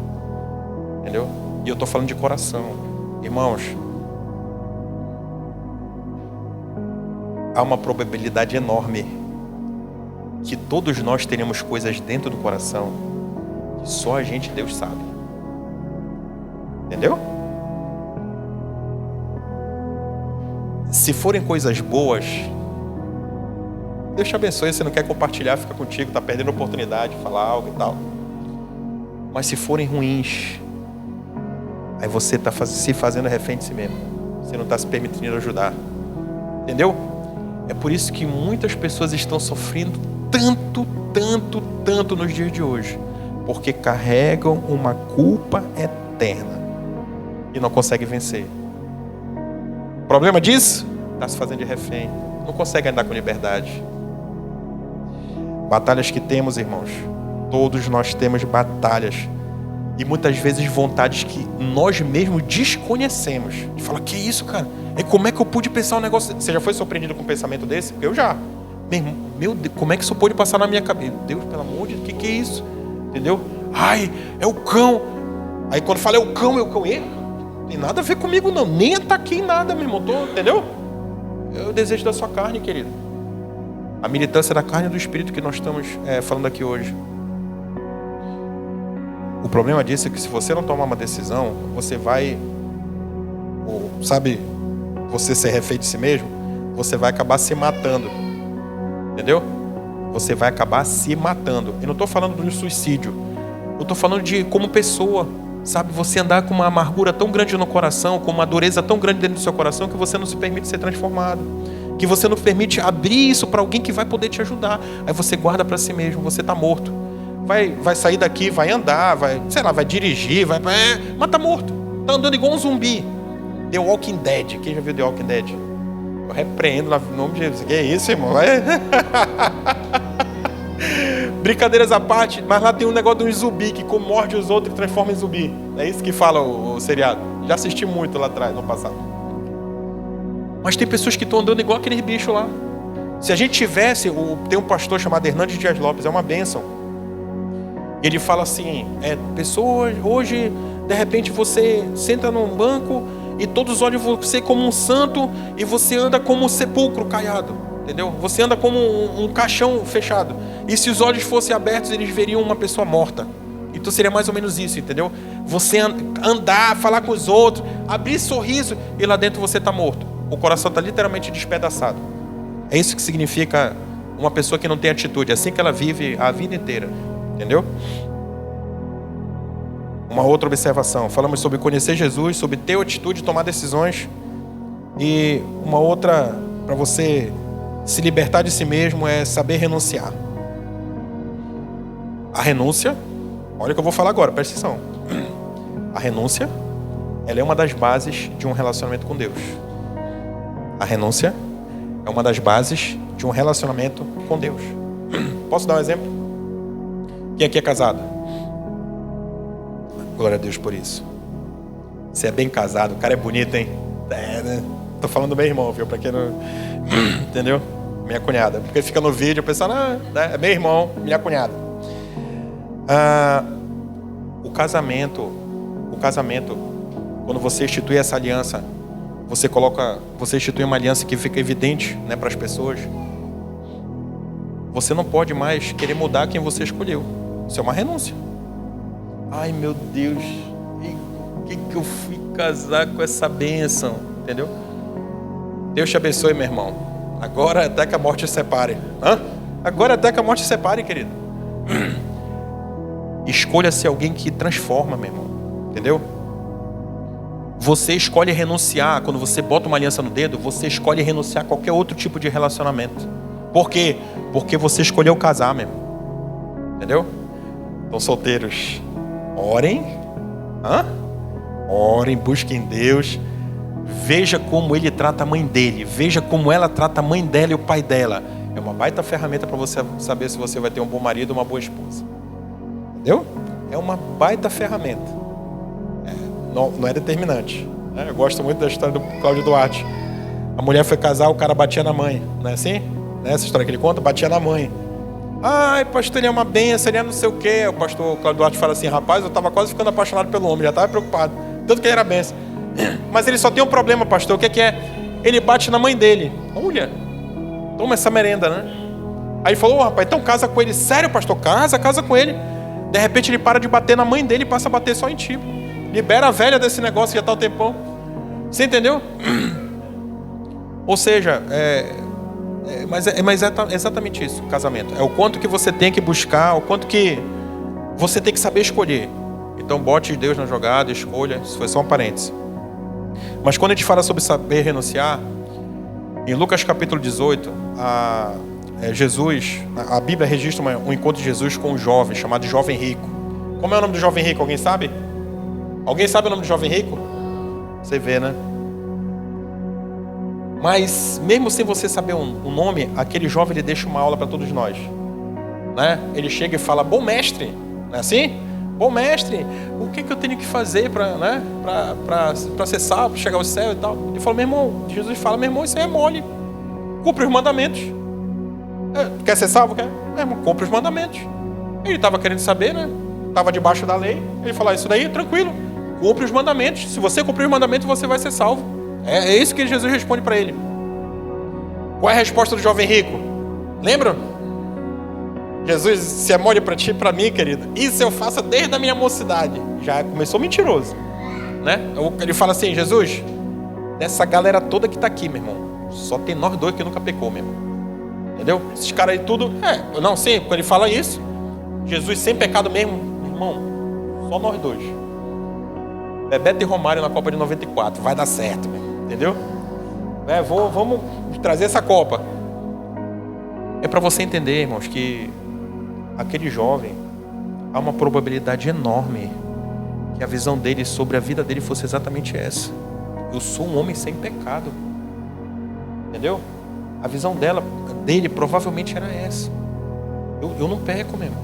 [SPEAKER 1] Entendeu? E eu tô falando de coração. Irmãos, há uma probabilidade enorme que todos nós teremos coisas dentro do coração que só a gente e Deus sabe. Entendeu? Se forem coisas boas, Deus te abençoe. Se não quer compartilhar, fica contigo, tá perdendo a oportunidade de falar algo e tal. Mas se forem ruins, aí você está se fazendo refém de si mesmo. Você não está se permitindo ajudar. Entendeu? É por isso que muitas pessoas estão sofrendo tanto nos dias de hoje. Porque carregam uma culpa eterna e não conseguem vencer. O problema disso? Está se fazendo de refém. Não consegue andar com liberdade. Batalhas que temos, irmãos. Todos nós temos batalhas. E muitas vezes vontades que nós mesmos desconhecemos. De falar, que isso, cara? E como é que eu pude pensar um negócio? Você já foi surpreendido com um pensamento desse? Eu já. Meu Deus, como é que isso pode passar na minha cabeça? Deus, pelo amor de Deus, que é isso? Entendeu? Ai, é o cão. Aí quando fala é o cão, não tem nada a ver comigo não. Nem ataquei em nada, meu irmão. Entendeu? É o desejo da sua carne, querido. A militância da carne e do espírito que nós estamos falando aqui hoje. O problema disso é que se você não tomar uma decisão, você vai, você ser refém de si mesmo, você vai acabar se matando. Entendeu? Você vai acabar se matando. Eu não estou falando do suicídio. Eu estou falando de como pessoa, sabe? Você andar com uma amargura tão grande no coração, com uma dureza tão grande dentro do seu coração, que você não se permite ser transformado. Que você não permite abrir isso para alguém que vai poder te ajudar. Aí você guarda para si mesmo, você está morto. Vai sair daqui, vai andar, vai dirigir, mas está morto. Está andando igual um zumbi. The Walking Dead. Quem já viu The Walking Dead? Eu repreendo no nome de Jesus. Que é isso, irmão? Brincadeiras à parte, mas lá tem um negócio de um zumbi que morde os outros e transforma em zumbi. É isso que fala o seriado. Já assisti muito lá atrás, no passado. Mas tem pessoas que estão andando igual aquele bicho lá. Se a gente tivesse, tem um pastor chamado Hernandes Dias Lopes, é uma bênção. Ele fala assim, pessoas, hoje, de repente você senta num banco e todos olham você como um santo e você anda como um sepulcro caiado, entendeu? Você anda como um caixão fechado. E se os olhos fossem abertos, eles veriam uma pessoa morta. Então seria mais ou menos isso, entendeu? Você andar, falar com os outros, abrir sorriso e lá dentro você está morto. O coração está literalmente despedaçado. É isso que significa uma pessoa que não tem atitude. É assim que ela vive a vida inteira. Entendeu? Uma outra observação. Falamos sobre conhecer Jesus, sobre ter atitude, tomar decisões. E uma outra, para você se libertar de si mesmo, é saber renunciar. A renúncia, olha o que eu vou falar agora, presta atenção. A renúncia, ela é uma das bases de um relacionamento com Deus. A renúncia é uma das bases de um relacionamento com Deus. Posso dar um exemplo? Quem aqui é casado? Glória a Deus por isso. Você é bem casado, o cara é bonito, hein? Né? Tô falando do meu irmão, viu? Pra quem não... Entendeu? Minha cunhada. Porque fica no vídeo pensando, é meu irmão, minha cunhada. O casamento, quando você institui essa aliança, você institui uma aliança que fica evidente, né, para as pessoas. Você não pode mais querer mudar quem você escolheu. Isso é uma renúncia. Ai, meu Deus, por que eu fui casar com essa bênção? Entendeu? Deus te abençoe, meu irmão. Agora até que a morte te separe. Agora até que a morte te separe, querido. Escolha ser alguém que transforma, meu irmão. Entendeu? Você escolhe renunciar. Quando você bota uma aliança no dedo, você escolhe renunciar a qualquer outro tipo de relacionamento. Por quê? Porque você escolheu casar, meu irmão. Entendeu? Então, solteiros, orem. Orem, busquem Deus. Veja como ele trata a mãe dele. Veja como ela trata a mãe dela e o pai dela. É uma baita ferramenta para você saber se você vai ter um bom marido ou uma boa esposa. Entendeu? É uma baita ferramenta. Não é determinante. Eu gosto muito da história do Cláudio Duarte. A mulher foi casar, o cara batia na mãe. Não é assim? Essa história que ele conta, batia na mãe. Ai, pastor, ele é uma benção, ele é não sei o quê. O pastor Cláudio Duarte fala assim: rapaz, eu estava quase ficando apaixonado pelo homem, já estava preocupado. Tanto que ele era benção. Mas ele só tem um problema, pastor. O que é? Ele bate na mãe dele. Olha, toma essa merenda, né? Aí ele falou: rapaz, então casa com ele. Sério, pastor? Casa com ele. De repente ele para de bater na mãe dele e passa a bater só em ti. Libera a velha desse negócio que já está o tempão. Você entendeu? Ou seja, mas é exatamente isso, o casamento. É o quanto que você tem que buscar, o quanto que você tem que saber escolher. Então bote Deus na jogada, escolha. Isso foi só um parêntese. Mas quando a gente fala sobre saber renunciar, em Lucas capítulo 18, Jesus, a Bíblia registra um encontro de Jesus com um jovem, chamado de jovem rico. Como é o nome do jovem rico? Alguém sabe? Alguém sabe o nome do jovem rico? Você vê, né? Mas mesmo sem você saber o nome, aquele jovem ele deixa uma aula para todos nós, né? Ele chega e fala: bom mestre, não é assim? Bom mestre, o que eu tenho que fazer para ser salvo, chegar ao céu e tal? Ele falou: meu irmão, Jesus fala: meu irmão, isso aí é mole, cumpre os mandamentos. Quer ser salvo? Quer? Meu irmão, cumpre os mandamentos. Ele estava querendo saber, né? Estava debaixo da lei. Ele falou: isso daí, tranquilo, cumpre os mandamentos. Se você cumprir os mandamentos, você vai ser salvo. É isso que Jesus responde para ele. Qual é a resposta do jovem rico? Lembra? Jesus, se é mole para ti e para mim, querido, isso eu faço desde a minha mocidade. Já começou mentiroso, né? Ele fala assim: Jesus, dessa galera toda que está aqui, meu irmão, só tem nós dois que nunca pecou, meu irmão. Entendeu? Esses caras aí tudo... não, sim, quando ele fala isso, Jesus sem pecado mesmo, meu irmão, só nós dois. Bebeto e Romário na Copa de 94, vai dar certo, meu irmão. Entendeu? Vamos trazer essa Copa. É para você entender, irmãos, que aquele jovem, há uma probabilidade enorme que a visão dele sobre a vida dele fosse exatamente essa: eu sou um homem sem pecado. Entendeu? A visão dele provavelmente era essa: eu não peco mesmo.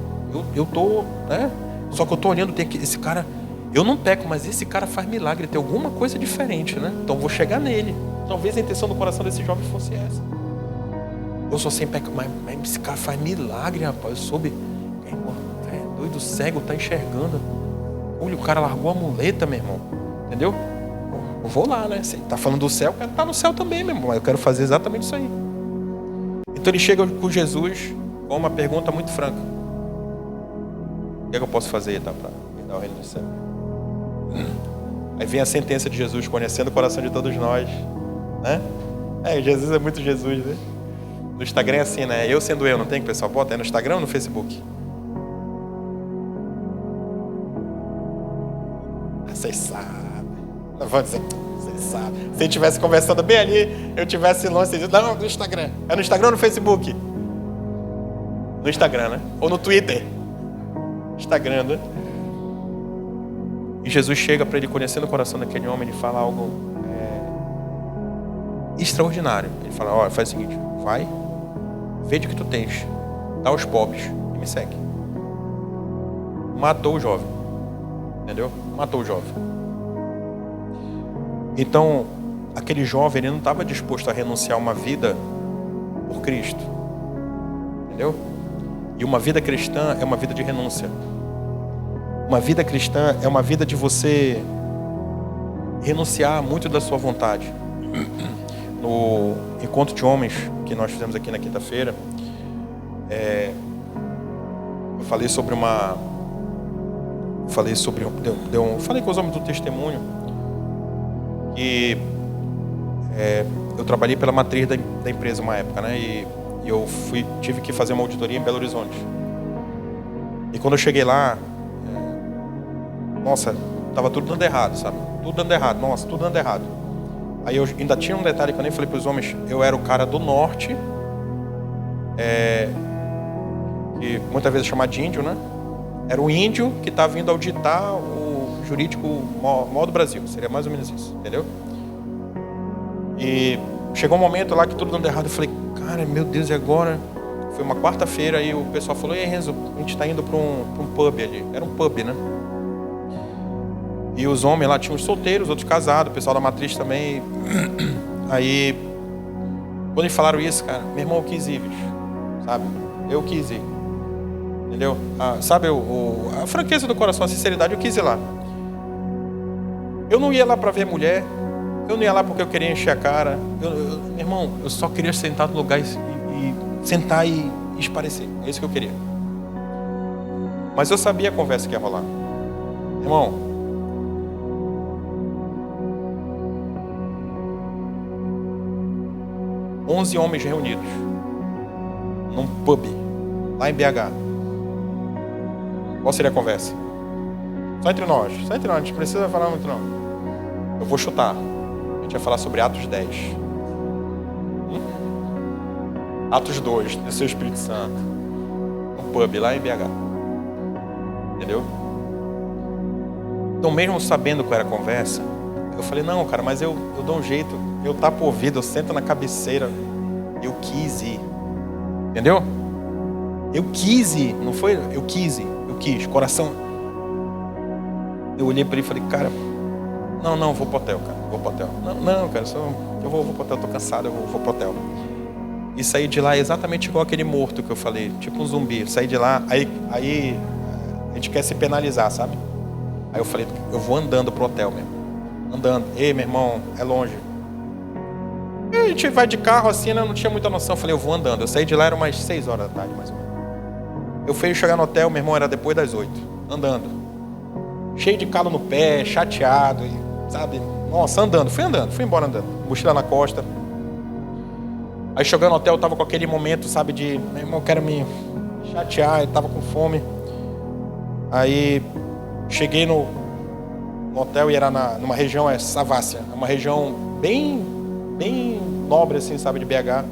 [SPEAKER 1] Eu tô, né? Só que eu tô olhando, tem esse cara. Eu não peco, mas esse cara faz milagre. Tem alguma coisa diferente, né? Então vou chegar nele. Talvez a intenção do coração desse jovem fosse essa: eu sou sem pecado, mas esse cara faz milagre, rapaz. Eu soube. É doido, cego, tá enxergando. Olha, o cara largou a muleta, meu irmão. Entendeu? Eu vou lá, né? Se ele tá falando do céu, eu quero estar no céu também, meu irmão. Eu quero fazer exatamente isso aí. Então ele chega com Jesus com uma pergunta muito franca: o que é que eu posso fazer, tá, para me dar o reino do céu? Aí vem a sentença de Jesus, conhecendo o coração de todos nós, né? Jesus é muito Jesus, né? No Instagram é assim, né? Eu sendo eu, não tem que o pessoal bota? É no Instagram ou no Facebook? Vocês sabem. Não vou dizer, vocês sabem. Se eu estivesse conversando bem ali, eu tivesse longe, vocês dizem: não, no Instagram. É no Instagram ou no Facebook? No Instagram, né? Ou no Twitter? Instagram, né? E Jesus chega para ele, conhecendo o coração daquele homem, ele fala algo extraordinário. Ele fala: olha, faz o seguinte, vai, vende o que tu tens, dá aos pobres e me segue. Matou o jovem. Entendeu? Matou o jovem. Então, aquele jovem, ele não estava disposto a renunciar uma vida por Cristo. Entendeu? E uma vida cristã é uma vida de renúncia. Uma vida cristã é uma vida de você renunciar muito da sua vontade. No encontro de homens que nós fizemos aqui na quinta-feira, eu falei sobre falei com os homens do testemunho que eu trabalhei pela matriz da empresa uma época, né? E eu tive que fazer uma auditoria em Belo Horizonte. E quando eu cheguei lá, nossa, tava tudo dando errado, sabe? Tudo dando errado, nossa, tudo dando errado. Aí eu ainda tinha um detalhe que eu nem falei para os homens: eu era o cara do norte, que muitas vezes é chamado de índio, né? Era o índio que estava vindo auditar o jurídico maior do Brasil. Seria mais ou menos isso, entendeu? E chegou um momento lá que tudo dando errado. Eu falei, cara, meu Deus, e agora? Foi uma quarta-feira, aí o pessoal falou, ei Renzo, a gente está indo para um pub ali. Era um pub, né? E os homens lá tinham os solteiros, outros casados, o pessoal da matriz também. Aí, quando eles falaram isso, cara, meu irmão, eu quis ir, bicho, sabe? Eu quis ir. Entendeu? Sabe, a franqueza do coração, a sinceridade, eu quis ir lá. Eu não ia lá para ver mulher, eu não ia lá porque eu queria encher a cara. Meu irmão, eu só queria sentar no lugar e sentar e esparecer. É isso que eu queria. Mas eu sabia a conversa que ia rolar. Irmão, onze homens reunidos num pub lá em BH. Qual seria a conversa? Só entre nós, a gente não precisa falar muito não. Eu vou chutar. A gente vai falar sobre Atos 10. Atos 2, do seu Espírito Santo. Um pub lá em BH. Entendeu? Então, mesmo sabendo qual era a conversa, eu falei, não, cara, mas eu dou um jeito. Eu tapo o ouvido, eu sento na cabeceira. Eu quis ir. Entendeu? Eu quis ir. Não foi? Eu quis ir. Eu quis. Coração. Eu olhei para ele e falei, cara, não, vou pro hotel, cara. Vou pro hotel. Não, cara, eu vou pro hotel, tô cansado, eu vou pro hotel. E saí de lá exatamente igual aquele morto que eu falei, tipo um zumbi. Saí de lá, aí a gente quer se penalizar, sabe? Aí eu falei, eu vou andando pro hotel mesmo. Andando. Ei, meu irmão, é longe. E a gente vai de carro assim, né? Não tinha muita noção. Eu falei, eu vou andando. Eu saí de lá, era umas 6 horas da tarde, mais ou menos. Eu fui chegar no hotel, meu irmão, era depois das 8. Andando. Cheio de calo no pé, chateado, sabe? Nossa, andando. Fui embora andando. Mochila na costa. Aí chegando no hotel, eu tava com aquele momento, sabe, de, meu irmão, eu quero me chatear, eu tava com fome. Aí cheguei no hotel e era numa região, Savácia, uma região bem nobre, assim, sabe, de BH.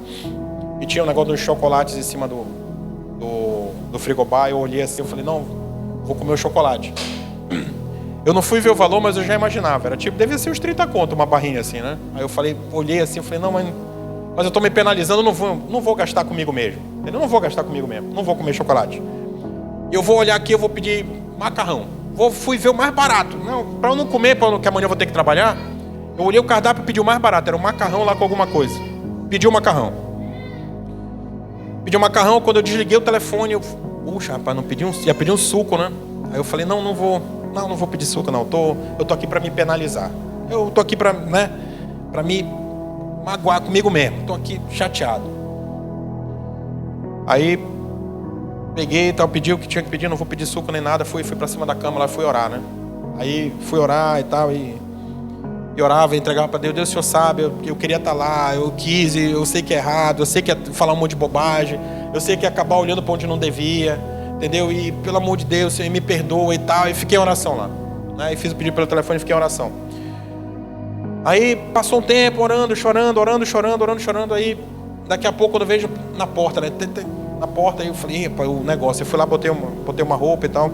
[SPEAKER 1] E tinha um negócio dos chocolates em cima do frigobar. Eu olhei assim, eu falei, não, vou comer o chocolate. Eu não fui ver o valor, mas eu já imaginava. Era tipo, devia ser uns 30 conto, uma barrinha assim, né? Aí eu falei, olhei assim, eu falei, não, mas eu tô me penalizando, não vou gastar comigo mesmo. Eu não vou gastar comigo mesmo, não vou comer chocolate. Eu vou olhar aqui, eu vou pedir macarrão. Fui ver o mais barato. Não, para eu não comer, que amanhã eu vou ter que trabalhar. Eu olhei o cardápio e pedi o mais barato. Era um macarrão lá com alguma coisa. Pedi o macarrão. Quando eu desliguei o telefone, puxa, rapaz, ia pedir um suco, né? Aí eu falei, não vou pedir suco, não. Eu tô aqui para me penalizar. Eu tô aqui para me magoar comigo mesmo. Tô aqui chateado. Aí peguei e tal, pedi o que tinha que pedir, não vou pedir suco nem nada. Fui para cima da cama lá, fui orar, né? Aí fui orar e tal, e orava, entregava para Deus. Deus, o Senhor sabe, eu queria estar lá, eu quis, eu sei que é errado, eu sei que é falar um monte de bobagem, eu sei que é acabar olhando para onde não devia, entendeu? E pelo amor de Deus, Senhor, me perdoa e tal. E fiquei em oração lá, né? E fiz o pedido pelo telefone e fiquei em oração. Aí passou um tempo orando, chorando. Aí daqui a pouco quando eu vejo na porta, né? Na porta, aí eu falei, epa, o negócio. Eu fui lá, botei uma roupa e tal.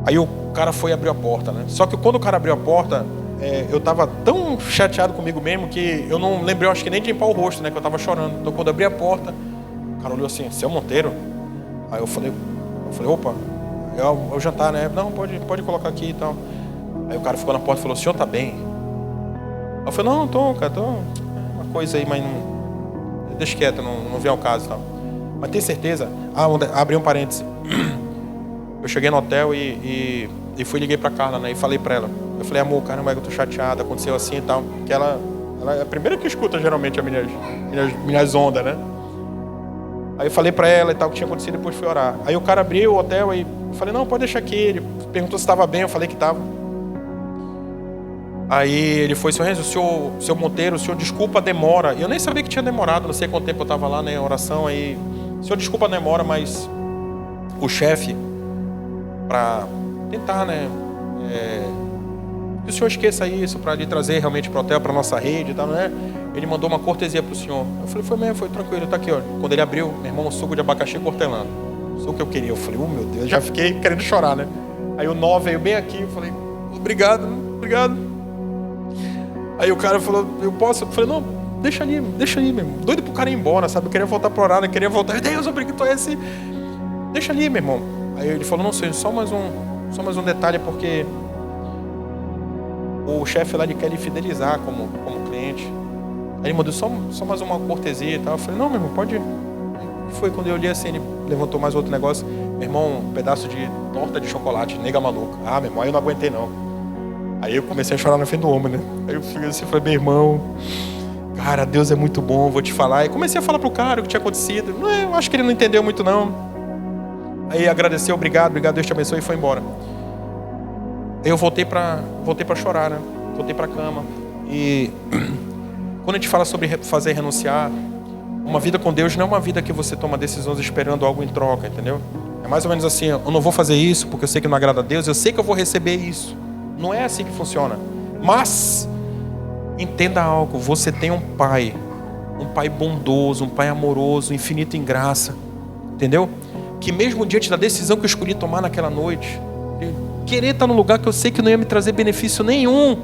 [SPEAKER 1] Aí o cara foi abrir a porta, né? Só que quando o cara abriu a porta, eu tava tão chateado comigo mesmo que eu não lembrei, acho que nem de limpar o rosto, né? Que eu tava chorando. Então quando eu abri a porta, o cara olhou assim, seu Monteiro? Aí eu falei, opa, é o jantar, né? Não, pode colocar aqui e tal. Aí o cara ficou na porta e falou, o senhor tá bem? Eu falei, não, tô, cara, tô. Uma coisa aí, mas não. Deixa quieto, não vem ao caso e tal. Mas tem certeza? Abri um parêntese. Eu cheguei no hotel e liguei pra Carla, né? E falei pra ela. Eu falei, amor, caramba, eu tô chateada, aconteceu assim e tal. Porque ela é a primeira que escuta geralmente as minhas ondas, né? Aí eu falei pra ela e tal, o que tinha acontecido, depois fui orar. Aí o cara abriu o hotel e eu falei, não, pode deixar aqui. Ele perguntou se estava bem, eu falei que estava. Aí ele foi, senhor Renzo, seu Monteiro, o senhor desculpa a demora. Eu nem sabia que tinha demorado, não sei quanto tempo eu estava lá, né, em oração. Aí, senhor, desculpa a demora, mas o chefe, para tentar, né, que o senhor esqueça isso, para lhe trazer realmente para o hotel, para nossa rede e tal, né? Ele mandou uma cortesia para o senhor. Eu falei, foi mesmo, foi tranquilo, tá aqui, ó. Quando ele abriu, meu irmão, um suco de abacaxi cortelando. O suco que eu queria. Eu falei, meu Deus, já fiquei querendo chorar, né? Aí o nó veio bem aqui, eu falei, obrigado. Aí o cara falou, eu posso? Eu falei, não, deixa ali mesmo. Doido pro cara ir embora, sabe? Eu queria voltar pra orar, eu queria voltar. Deus, obrigado a esse. Deixa ali, meu irmão. Aí ele falou, não sei, só mais um detalhe, porque o chefe lá, ele quer lhe fidelizar como cliente. Aí ele mandou só mais uma cortesia e tal. Eu falei, não, meu irmão, pode ir. Foi quando eu olhei assim, ele levantou mais outro negócio. Meu irmão, um pedaço de torta de chocolate, nega maluca. Ah, meu irmão, aí eu não aguentei não. Aí eu comecei a chorar na frente do homem, né? Aí eu fiquei assim, falei, meu irmão, cara, Deus é muito bom, vou te falar. E comecei a falar pro cara o que tinha acontecido. Não, eu acho que ele não entendeu muito não. Aí agradeceu, obrigado, Deus te abençoe, e foi embora. Aí eu voltei pra chorar, né? Voltei pra cama. E quando a gente fala sobre fazer renunciar, uma vida com Deus não é uma vida que você toma decisões esperando algo em troca, entendeu? É mais ou menos assim, eu não vou fazer isso porque eu sei que não agrada a Deus, eu sei que eu vou receber isso. Não é assim que funciona. Mas, entenda algo, você tem um pai bondoso, um pai amoroso, infinito em graça, entendeu? Que mesmo diante da decisão que eu escolhi tomar naquela noite, querer estar num lugar que eu sei que não ia me trazer benefício nenhum,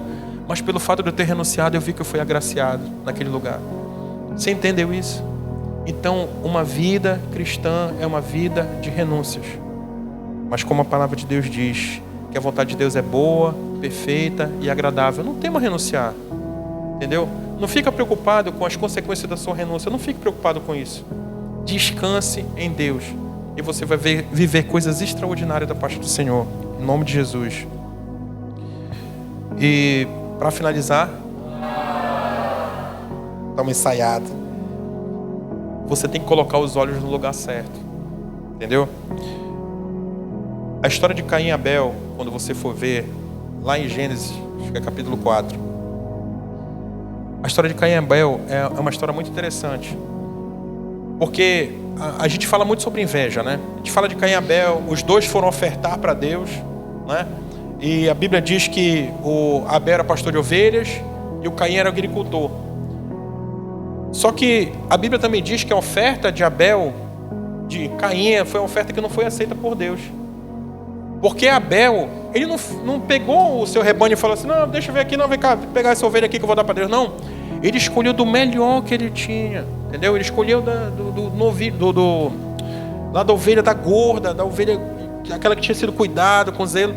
[SPEAKER 1] mas pelo fato de eu ter renunciado, eu vi que eu fui agraciado naquele lugar. Você entendeu isso? Então, uma vida cristã é uma vida de renúncias. Mas como a palavra de Deus diz, que a vontade de Deus é boa, perfeita e agradável. Não tema renunciar, entendeu? Não fica preocupado com as consequências da sua renúncia. Não fique preocupado com isso. Descanse em Deus e você vai viver coisas extraordinárias da parte do Senhor, em nome de Jesus. E para finalizar, dá uma ensaiada. Você tem que colocar os olhos no lugar certo, entendeu? A história de Caim e Abel, quando você for ver lá em Gênesis, acho que é capítulo 4, a história de Caim e Abel é uma história muito interessante, porque a gente fala muito sobre inveja, né? A gente fala de Caim e Abel, os dois foram ofertar para Deus, né? E a Bíblia diz que o Abel era pastor de ovelhas e o Caim era agricultor. Só que a Bíblia também diz que a oferta de Abel, de Caim, foi uma oferta que não foi aceita por Deus. Porque Abel, ele não pegou o seu rebanho e falou assim, não, deixa eu ver aqui, não, vem cá, pegar essa ovelha aqui que eu vou dar para Deus. Não, ele escolheu do melhor que ele tinha, entendeu? Ele escolheu lá da ovelha da gorda, da ovelha, aquela que tinha sido cuidado com zelo,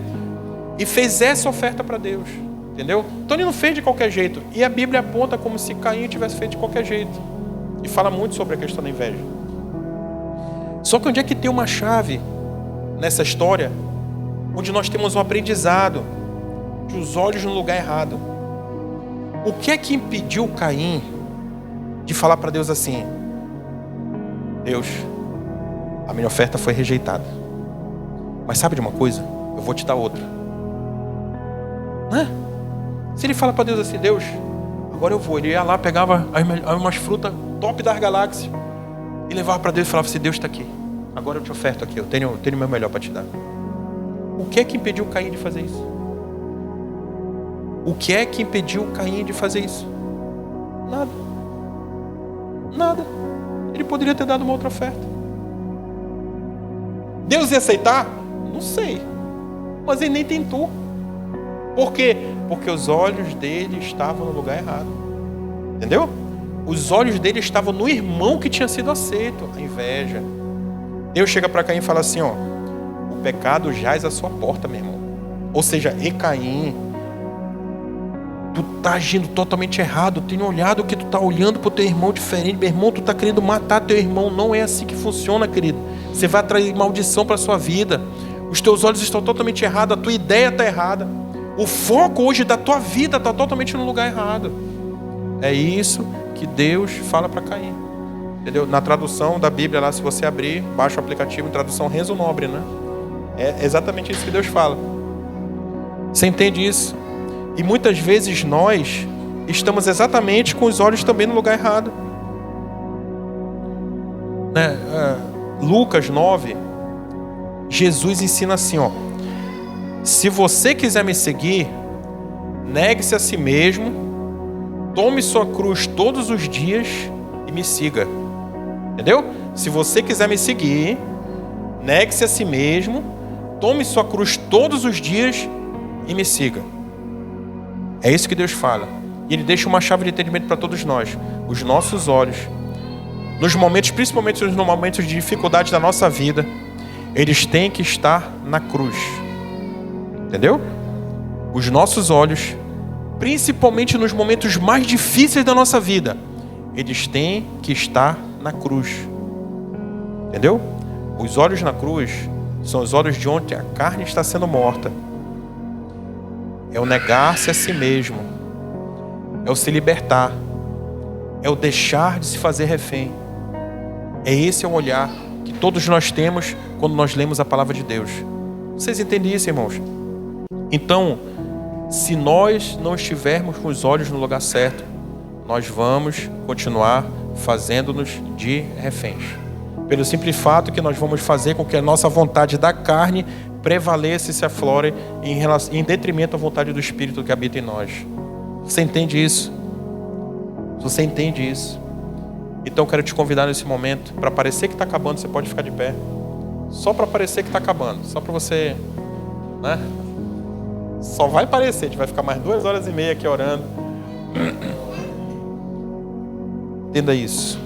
[SPEAKER 1] e fez essa oferta para Deus, entendeu? Então ele não fez de qualquer jeito. E a Bíblia aponta como se Caim tivesse feito de qualquer jeito. E fala muito sobre a questão da inveja. Só que onde é que tem uma chave nessa história, onde nós temos um aprendizado de os olhos no lugar errado? O que é que impediu Caim de falar para Deus assim: Deus, a minha oferta foi rejeitada, mas sabe de uma coisa? Eu vou te dar outra. Né? Se ele fala para Deus assim: Deus, agora eu vou. Ele ia lá, pegava umas frutas top das galáxias e levava para Deus e falava assim: Deus está aqui, agora eu te oferto aqui, eu tenho o meu melhor para te dar. O que é que impediu Caim de fazer isso? O que é que impediu Caim de fazer isso? Nada. Ele poderia ter dado uma outra oferta. Deus ia aceitar? Não sei. Mas ele nem tentou. Por quê? Porque os olhos dele estavam no lugar errado. Entendeu? Os olhos dele estavam no irmão que tinha sido aceito. A inveja. Deus chega para Caim e fala assim, ó: o pecado jaz à sua porta, meu irmão. Ou seja, e Caim, tu tá agindo totalmente errado. Tenho olhado que tu tá olhando pro teu irmão diferente. Meu irmão, tu tá querendo matar teu irmão. Não é assim que funciona, querido. Você vai atrair maldição para sua vida. Os teus olhos estão totalmente errados. A tua ideia está errada. O foco hoje da tua vida está totalmente no lugar errado. É isso que Deus fala para Caim. Entendeu? Na tradução da Bíblia lá, se você abrir, baixa o aplicativo, em tradução Renzo Nobre, né? É exatamente isso que Deus fala. Você entende isso? E muitas vezes nós estamos exatamente com os olhos também no lugar errado. Né? Lucas 9, Jesus ensina assim, ó: se você quiser me seguir, negue-se a si mesmo, tome sua cruz todos os dias e me siga. Entendeu? Se você quiser me seguir, negue-se a si mesmo, tome sua cruz todos os dias e me siga. É isso que Deus fala. E Ele deixa uma chave de entendimento para todos nós. Os nossos olhos, nos momentos, principalmente nos momentos de dificuldade da nossa vida, eles têm que estar na cruz. Entendeu? Os nossos olhos, principalmente nos momentos mais difíceis da nossa vida, eles têm que estar na cruz. Entendeu? Os olhos na cruz são os olhos de onde a carne está sendo morta. É o negar-se a si mesmo. É o se libertar. É o deixar de se fazer refém. Esse é o olhar que todos nós temos quando nós lemos a palavra de Deus. Vocês entendem isso, irmãos? Então, se nós não estivermos com os olhos no lugar certo, nós vamos continuar fazendo-nos de reféns. Pelo simples fato que nós vamos fazer com que a nossa vontade da carne prevaleça e se aflore em detrimento da vontade do Espírito que habita em nós. Você entende isso? Você entende isso? Então eu quero te convidar nesse momento, para parecer que está acabando, você pode ficar de pé. Só para parecer que está acabando. Só para você, né? Só vai parecer, a gente vai ficar mais 2h30 aqui orando. Entenda isso.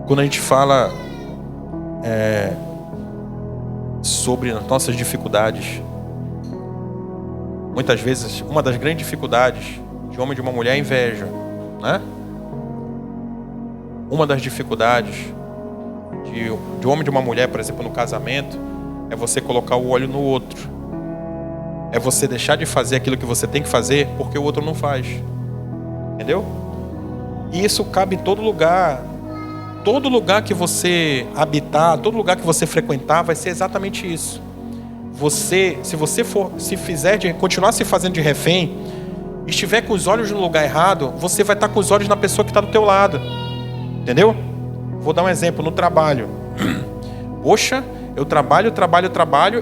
[SPEAKER 1] Quando a gente fala sobre as nossas dificuldades, muitas vezes uma das grandes dificuldades de homem e de uma mulher é a inveja, né? Uma das dificuldades de homem e de uma mulher, por exemplo, no casamento, é você colocar o olho no outro. É você deixar de fazer aquilo que você tem que fazer porque o outro não faz. Entendeu? E isso cabe em todo lugar. Todo lugar que você habitar, todo lugar que você frequentar, vai ser exatamente isso. Se você continuar se fazendo de refém, estiver com os olhos no lugar errado, você vai estar com os olhos na pessoa que está do teu lado. Entendeu? Vou dar um exemplo no trabalho. Poxa, eu trabalho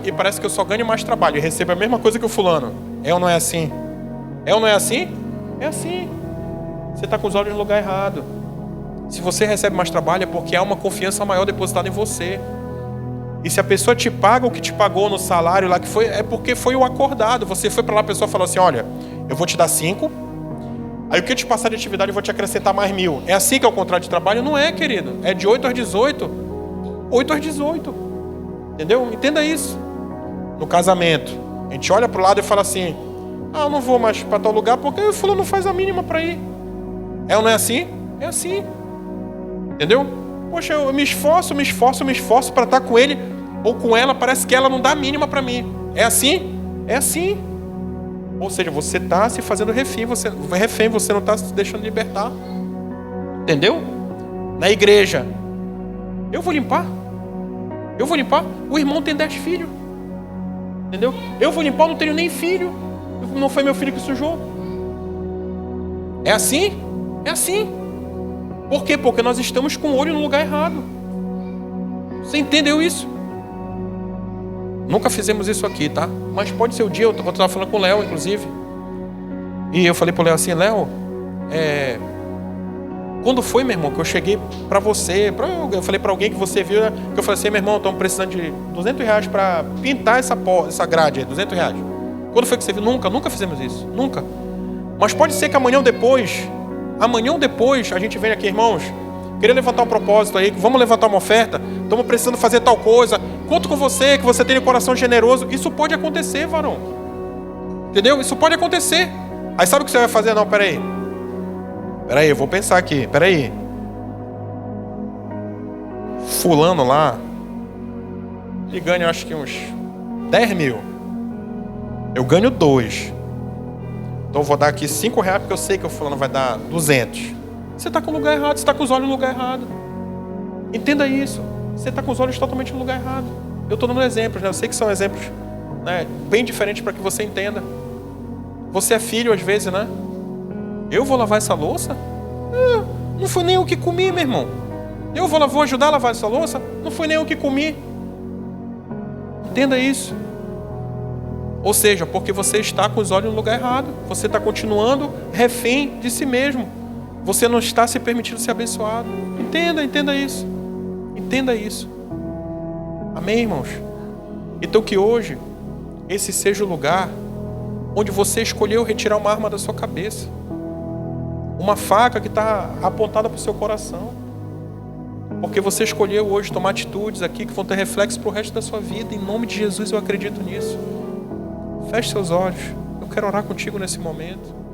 [SPEAKER 1] e parece que eu só ganho mais trabalho e recebo a mesma coisa que o fulano. É ou não é assim? É ou não é assim? É assim. Você está com os olhos no lugar errado. Se você recebe mais trabalho é porque há uma confiança maior depositada em você. E se a pessoa te paga o que te pagou no salário lá que foi, é porque foi o acordado. Você foi para lá, a pessoa falou assim, olha, eu vou te dar 5, aí o que eu te passar de atividade eu vou te acrescentar mais 1.000. É assim que é o contrato de trabalho? Não é, querido. É de 8 às 18. 8 às 18. Entendeu? Entenda isso. No casamento, a gente olha para o lado e fala assim, eu não vou mais para tal lugar porque o fulano não faz a mínima para ir. É ou não é assim? É assim. Entendeu? Poxa, eu me esforço para estar com ele ou com ela, parece que ela não dá a mínima para mim. É assim? É assim. Ou seja, você está se fazendo refém, você não está se deixando libertar. Entendeu? Na igreja, eu vou limpar. O irmão tem 10 filhos. Entendeu? Eu vou limpar, eu não tenho nem filho. Não foi meu filho que sujou. É assim? É assim. Por quê? Porque nós estamos com o olho no lugar errado. Você entendeu isso? Nunca fizemos isso aqui, tá? Mas pode ser o dia, eu estava falando com o Léo, inclusive. E eu falei pro Léo assim, Léo, quando foi, meu irmão, que eu cheguei para você, eu falei para alguém que você viu, né, que eu falei assim, meu irmão, estamos precisando de R$200 para pintar essa grade aí, R$200. Quando foi que você viu? Nunca fizemos isso, nunca. Mas pode ser que amanhã ou depois, a gente venha aqui, irmãos, queria levantar um propósito aí, vamos levantar uma oferta, estamos precisando fazer tal coisa, conto com você, que você tem um coração generoso. Isso pode acontecer, varão. Entendeu? Isso pode acontecer. Aí sabe o que você vai fazer? Não, peraí, eu vou pensar aqui, peraí. Fulano lá, ele ganha acho que uns 10.000. Eu ganho 2. Então eu vou dar aqui R$5 porque eu sei que o fulano vai dar 200. Você está com o lugar errado, você está com os olhos no lugar errado. Entenda isso. Você está com os olhos totalmente no lugar errado. Eu estou dando exemplos, né? Eu sei que são exemplos, né, bem diferentes para que você entenda. Você é filho às vezes, né? Eu vou lavar essa louça? Não foi nem eu que comi, meu irmão. Eu vou ajudar a lavar essa louça? Não foi nem eu que comi. Entenda isso. Ou seja, porque você está com os olhos no lugar errado. Você está continuando refém de si mesmo. Você não está se permitindo ser abençoado. Entenda isso. Entenda isso. Amém, irmãos? Então que hoje esse seja o lugar onde você escolheu retirar uma arma da sua cabeça, uma faca que está apontada para o seu coração, porque você escolheu hoje tomar atitudes aqui que vão ter reflexo para o resto da sua vida. Em nome de Jesus eu acredito nisso. Feche seus olhos, eu quero orar contigo nesse momento.